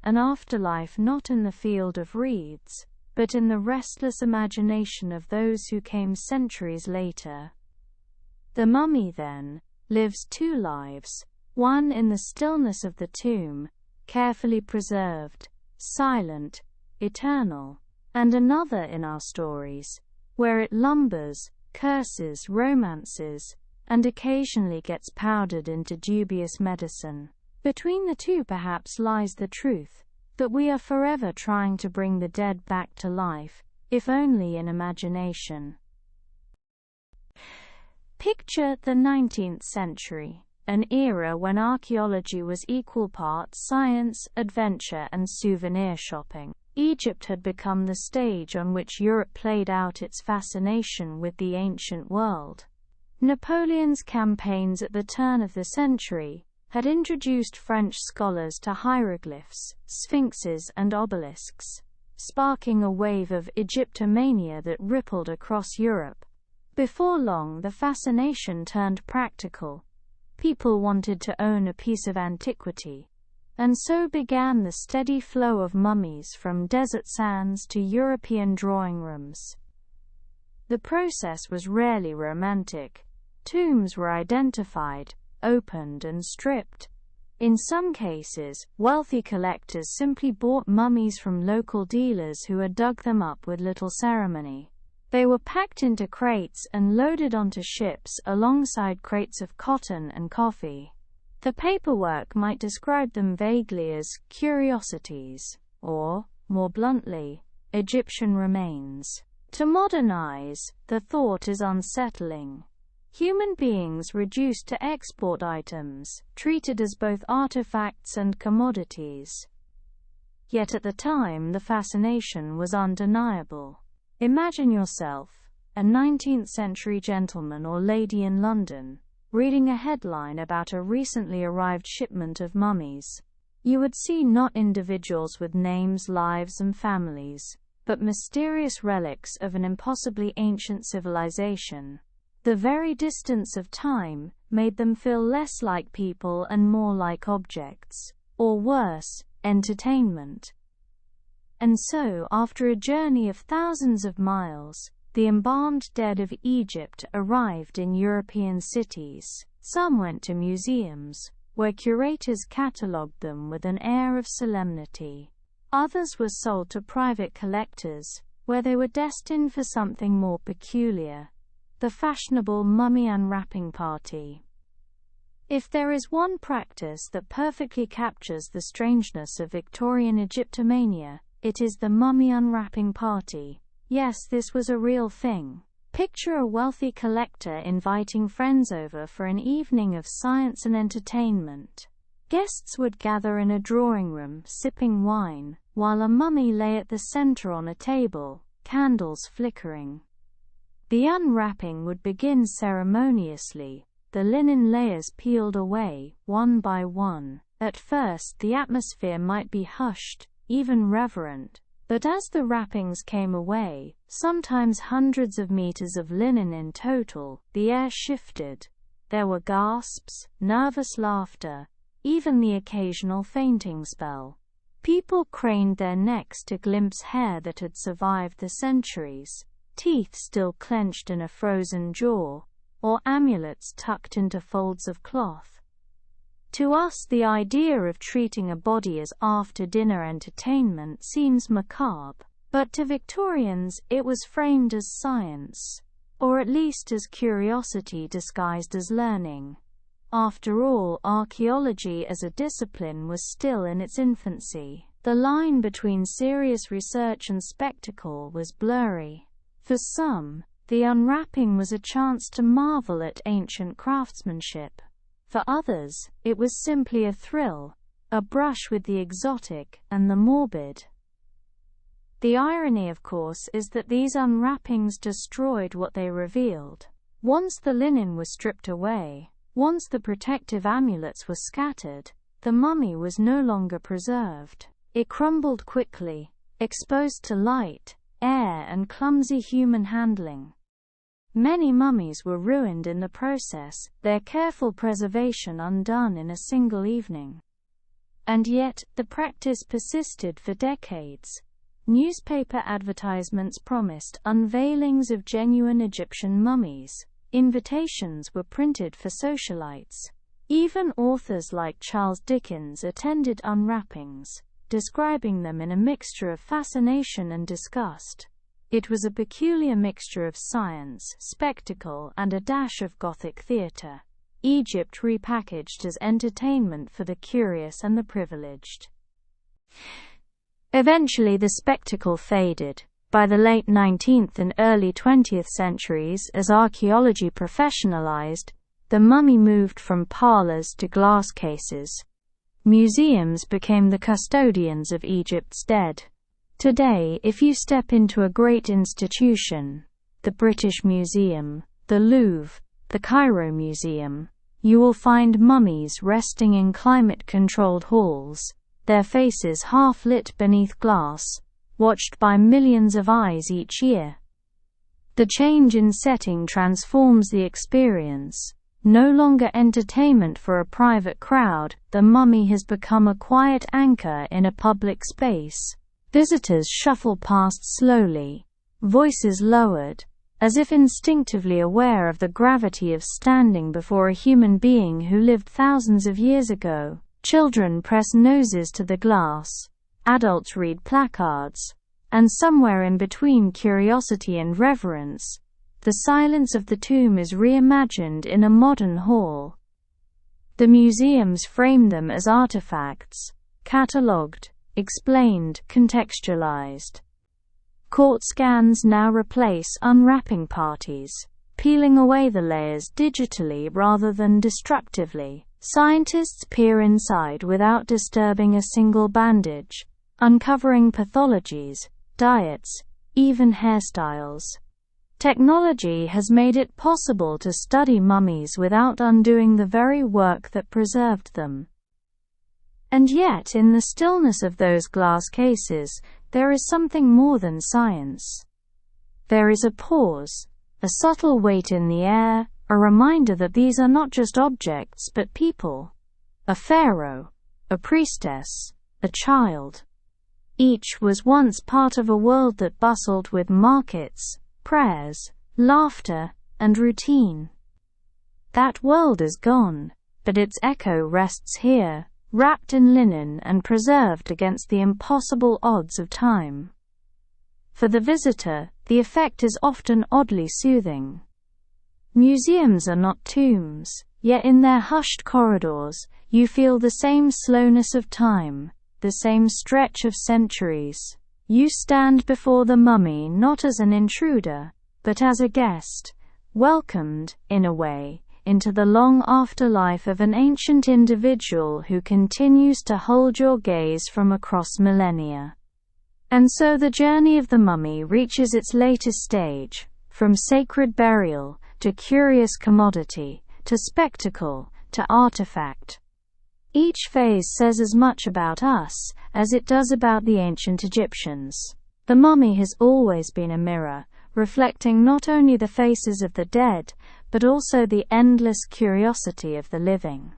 An afterlife not in the field of reeds, but in the restless imagination of those who came centuries later. The mummy, then, lives two lives, one in the stillness of the tomb, carefully preserved, silent, eternal, and another in our stories, where it lumbers, curses, romances, and occasionally gets powdered into dubious medicine. Between the two perhaps lies the truth, that we are forever trying to bring the dead back to life, if only in imagination. Picture the 19th century, an era when archaeology was equal parts science, adventure, and souvenir shopping. Egypt had become the stage on which Europe played out its fascination with the ancient world. Napoleon's campaigns at the turn of the century had introduced French scholars to hieroglyphs, sphinxes, and obelisks, sparking a wave of Egyptomania that rippled across Europe. Before long, the fascination turned practical. People wanted to own a piece of antiquity, and so began the steady flow of mummies from desert sands to European drawing rooms. The process was rarely romantic. Tombs were identified, opened and stripped. In some cases, wealthy collectors simply bought mummies from local dealers who had dug them up with little ceremony. They were packed into crates and loaded onto ships alongside crates of cotton and coffee. The paperwork might describe them vaguely as curiosities, or, more bluntly, Egyptian remains. To modernize, the thought is unsettling. Human beings reduced to export items, treated as both artifacts and commodities. Yet at the time the fascination was undeniable. Imagine yourself, a 19th-century gentleman or lady in London, reading a headline about a recently arrived shipment of mummies. You would see not individuals with names, lives and families, but mysterious relics of an impossibly ancient civilization. The very distance of time made them feel less like people and more like objects, or worse, entertainment. And so, after a journey of thousands of miles, the embalmed dead of Egypt arrived in European cities. Some went to museums, where curators catalogued them with an air of solemnity. Others were sold to private collectors, where they were destined for something more peculiar: the fashionable mummy unwrapping party. If there is one practice that perfectly captures the strangeness of Victorian Egyptomania, it is the mummy unwrapping party. Yes, this was a real thing. Picture a wealthy collector inviting friends over for an evening of science and entertainment. Guests would gather in a drawing room, sipping wine, while a mummy lay at the center on a table, candles flickering. The unwrapping would begin ceremoniously, the linen layers peeled away, one by one. At first the atmosphere might be hushed, even reverent, but as the wrappings came away, sometimes hundreds of meters of linen in total, the air shifted. There were gasps, nervous laughter, even the occasional fainting spell. People craned their necks to glimpse hair that had survived the centuries, teeth still clenched in a frozen jaw, or amulets tucked into folds of cloth. To us, the idea of treating a body as after-dinner entertainment seems macabre, but to Victorians it was framed as science, or at least as curiosity disguised as learning. After all, archaeology as a discipline was still in its infancy. The line between serious research and spectacle was blurry. For some, the unwrapping was a chance to marvel at ancient craftsmanship. For others, it was simply a thrill, a brush with the exotic and the morbid. The irony, of course, is that these unwrappings destroyed what they revealed. Once the linen was stripped away, once the protective amulets were scattered, the mummy was no longer preserved. It crumbled quickly, exposed to light, air and clumsy human handling. Many mummies were ruined in the process, their careful preservation undone in a single evening. And yet, the practice persisted for decades. Newspaper advertisements promised unveilings of genuine Egyptian mummies. Invitations were printed for socialites. Even authors like Charles Dickens attended unwrappings, describing them in a mixture of fascination and disgust. It was a peculiar mixture of science, spectacle, and a dash of Gothic theatre. Egypt repackaged as entertainment for the curious and the privileged. Eventually the spectacle faded. By the late 19th and early 20th centuries, as archaeology professionalized, the mummy moved from parlors to glass cases. Museums became the custodians of Egypt's dead. Today, if you step into a great institution, the British Museum, the Louvre, the Cairo Museum, you will find mummies resting in climate-controlled halls, their faces half-lit beneath glass, watched by millions of eyes each year. The change in setting transforms the experience. No longer entertainment for a private crowd, the mummy has become a quiet anchor in a public space. Visitors shuffle past slowly, voices lowered, as if instinctively aware of the gravity of standing before a human being who lived thousands of years ago. Children press noses to the glass, adults read placards, and somewhere in between curiosity and reverence, the silence of the tomb is reimagined in a modern hall. The museums frame them as artifacts, catalogued, explained, contextualized. Court scans now replace unwrapping parties, peeling away the layers digitally rather than destructively. Scientists peer inside without disturbing a single bandage, uncovering pathologies, diets, even hairstyles. Technology has made it possible to study mummies without undoing the very work that preserved them. And yet, in the stillness of those glass cases, there is something more than science. There is a pause, a subtle weight in the air, a reminder that these are not just objects but people. A pharaoh, a priestess, a child. Each was once part of a world that bustled with markets, prayers, laughter, and routine. That world is gone, but its echo rests here, wrapped in linen and preserved against the impossible odds of time. For the visitor, the effect is often oddly soothing. Museums are not tombs, yet in their hushed corridors, you feel the same slowness of time, the same stretch of centuries. You stand before the mummy not as an intruder, but as a guest, welcomed, in a way, into the long afterlife of an ancient individual who continues to hold your gaze from across millennia. And so the journey of the mummy reaches its latest stage, from sacred burial, to curious commodity, to spectacle, to artifact. Each phase says as much about us as it does about the ancient Egyptians. The mummy has always been a mirror, reflecting not only the faces of the dead, but also the endless curiosity of the living.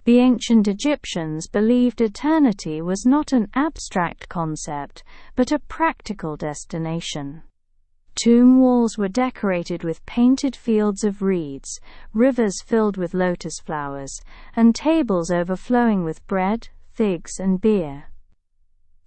The ancient Egyptians believed eternity was not an abstract concept, but a practical destination. Tomb walls were decorated with painted fields of reeds, rivers filled with lotus flowers, and tables overflowing with bread, figs, and beer.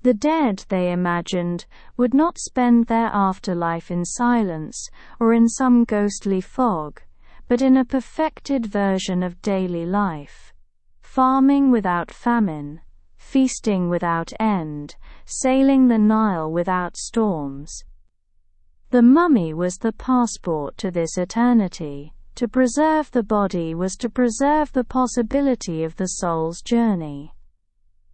The dead, they imagined, would not spend their afterlife in silence or in some ghostly fog, but in a perfected version of daily life. Farming without famine, feasting without end, sailing the Nile without storms. The mummy was the passport to this eternity. To preserve the body was to preserve the possibility of the soul's journey.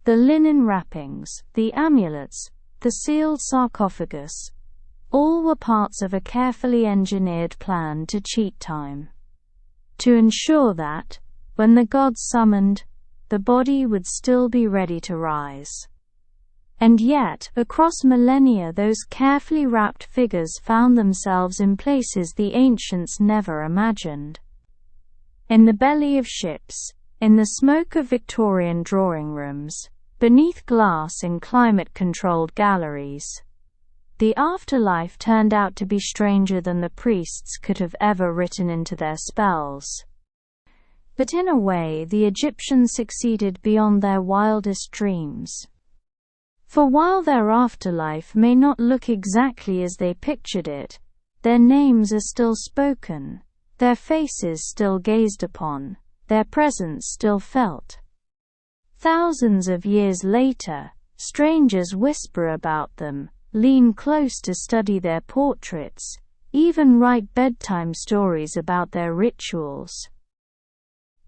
The linen wrappings, the amulets, the sealed sarcophagus, all were parts of a carefully engineered plan to cheat time. To ensure that, when the gods summoned, the body would still be ready to rise. And yet, across millennia, those carefully wrapped figures found themselves in places the ancients never imagined. In the belly of ships, in the smoke of Victorian drawing rooms, beneath glass in climate-controlled galleries. The afterlife turned out to be stranger than the priests could have ever written into their spells. But in a way, the Egyptians succeeded beyond their wildest dreams. For while their afterlife may not look exactly as they pictured it, their names are still spoken, their faces still gazed upon, their presence still felt. Thousands of years later, strangers whisper about them, lean close to study their portraits, even write bedtime stories about their rituals.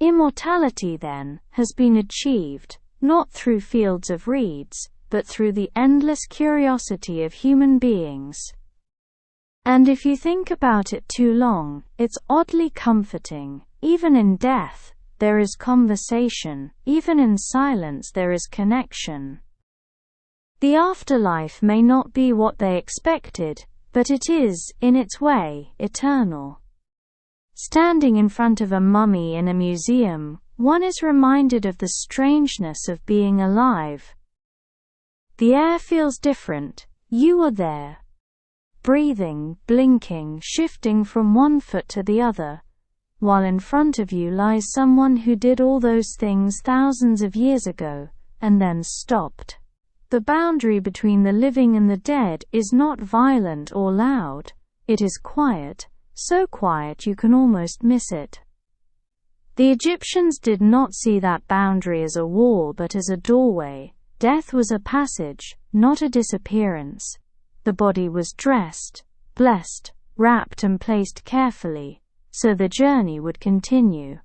Immortality, then, has been achieved, not through fields of reeds, but through the endless curiosity of human beings. And if you think about it too long, it's oddly comforting. Even in death, there is conversation. Even in silence, there is connection. The afterlife may not be what they expected, but it is, in its way, eternal. Standing in front of a mummy in a museum, one is reminded of the strangeness of being alive. The air feels different. You are there. Breathing, blinking, shifting from one foot to the other, while in front of you lies someone who did all those things thousands of years ago, and then stopped. The boundary between the living and the dead is not violent or loud. It is quiet, so quiet you can almost miss it. The Egyptians did not see that boundary as a wall but as a doorway. Death was a passage, not a disappearance. The body was dressed, blessed, wrapped and placed carefully, so the journey would continue.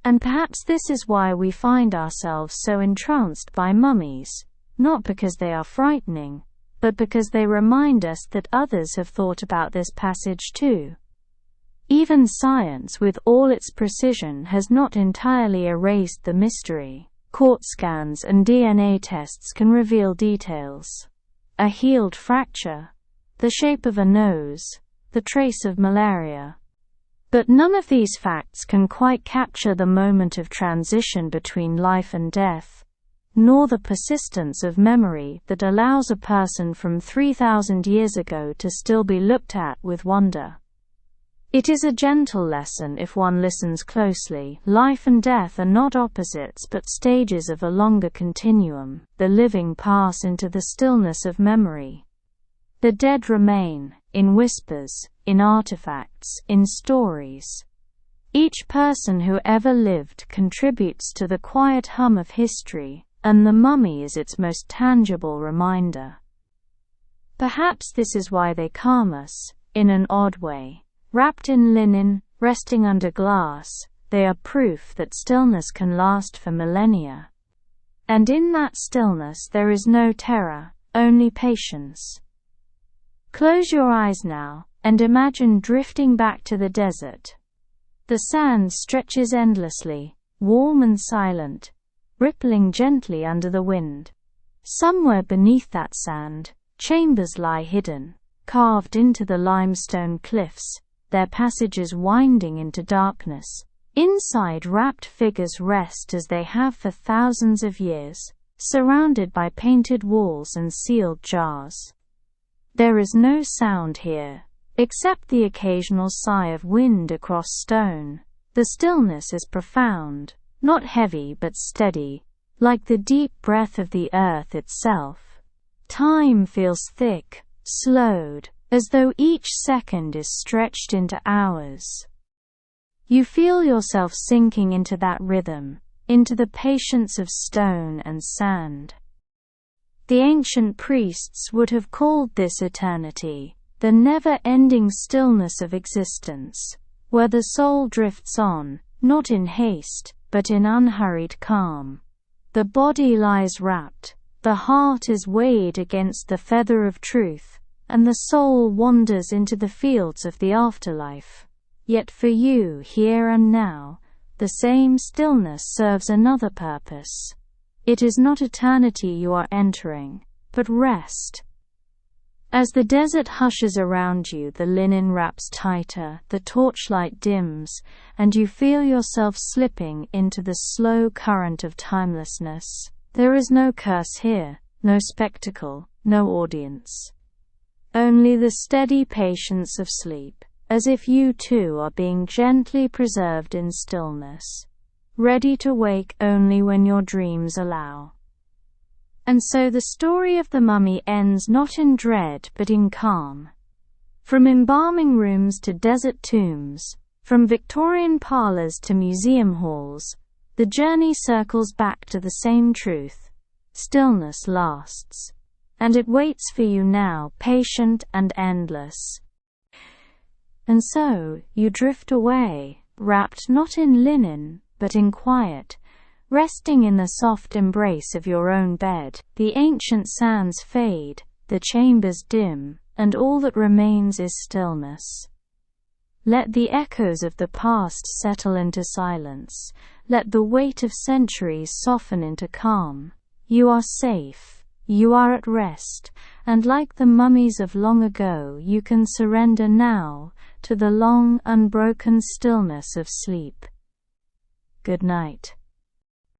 And perhaps this is why we find ourselves so entranced by mummies, not because they are frightening, but because they remind us that others have thought about this passage too. Even science, with all its precision, has not entirely erased the mystery. CT scans and DNA tests can reveal details. A healed fracture, the shape of a nose, the trace of malaria. But none of these facts can quite capture the moment of transition between life and death, nor the persistence of memory that allows a person from 3,000 years ago to still be looked at with wonder. It is a gentle lesson if one listens closely. Life and death are not opposites but stages of a longer continuum. The living pass into the stillness of memory. The dead remain, in whispers, in artifacts, in stories. Each person who ever lived contributes to the quiet hum of history, and the mummy is its most tangible reminder. Perhaps this is why they calm us, in an odd way. Wrapped in linen, resting under glass, they are proof that stillness can last for millennia. And in that stillness there is no terror, only patience. Close your eyes now, and imagine drifting back to the desert. The sand stretches endlessly, warm and silent, rippling gently under the wind. Somewhere beneath that sand, chambers lie hidden, carved into the limestone cliffs, their passages winding into darkness. Inside, wrapped figures rest as they have for thousands of years, surrounded by painted walls and sealed jars. There is no sound here, except the occasional sigh of wind across stone. The stillness is profound, not heavy but steady, like the deep breath of the earth itself. Time feels thick, slowed, as though each second is stretched into hours. You feel yourself sinking into that rhythm, into the patience of stone and sand. The ancient priests would have called this eternity, the never-ending stillness of existence, where the soul drifts on, not in haste, but in unhurried calm. The body lies wrapped, the heart is weighed against the feather of truth, and the soul wanders into the fields of the afterlife. Yet for you, here and now, the same stillness serves another purpose. It is not eternity you are entering, but rest. As the desert hushes around you, the linen wraps tighter, the torchlight dims, and you feel yourself slipping into the slow current of timelessness. There is no curse here, no spectacle, no audience. Only the steady patience of sleep, as if you too are being gently preserved in stillness, ready to wake only when your dreams allow. And so the story of the mummy ends not in dread but in calm. From embalming rooms to desert tombs, from Victorian parlors to museum halls, the journey circles back to the same truth: stillness lasts. And it waits for you now, patient and endless. And so, you drift away, wrapped not in linen, but in quiet, resting in the soft embrace of your own bed. The ancient sands fade, the chambers dim, and all that remains is stillness. Let the echoes of the past settle into silence. Let the weight of centuries soften into calm. You are safe. You are at rest, and like the mummies of long ago, you can surrender now to the long, unbroken stillness of sleep. Good night.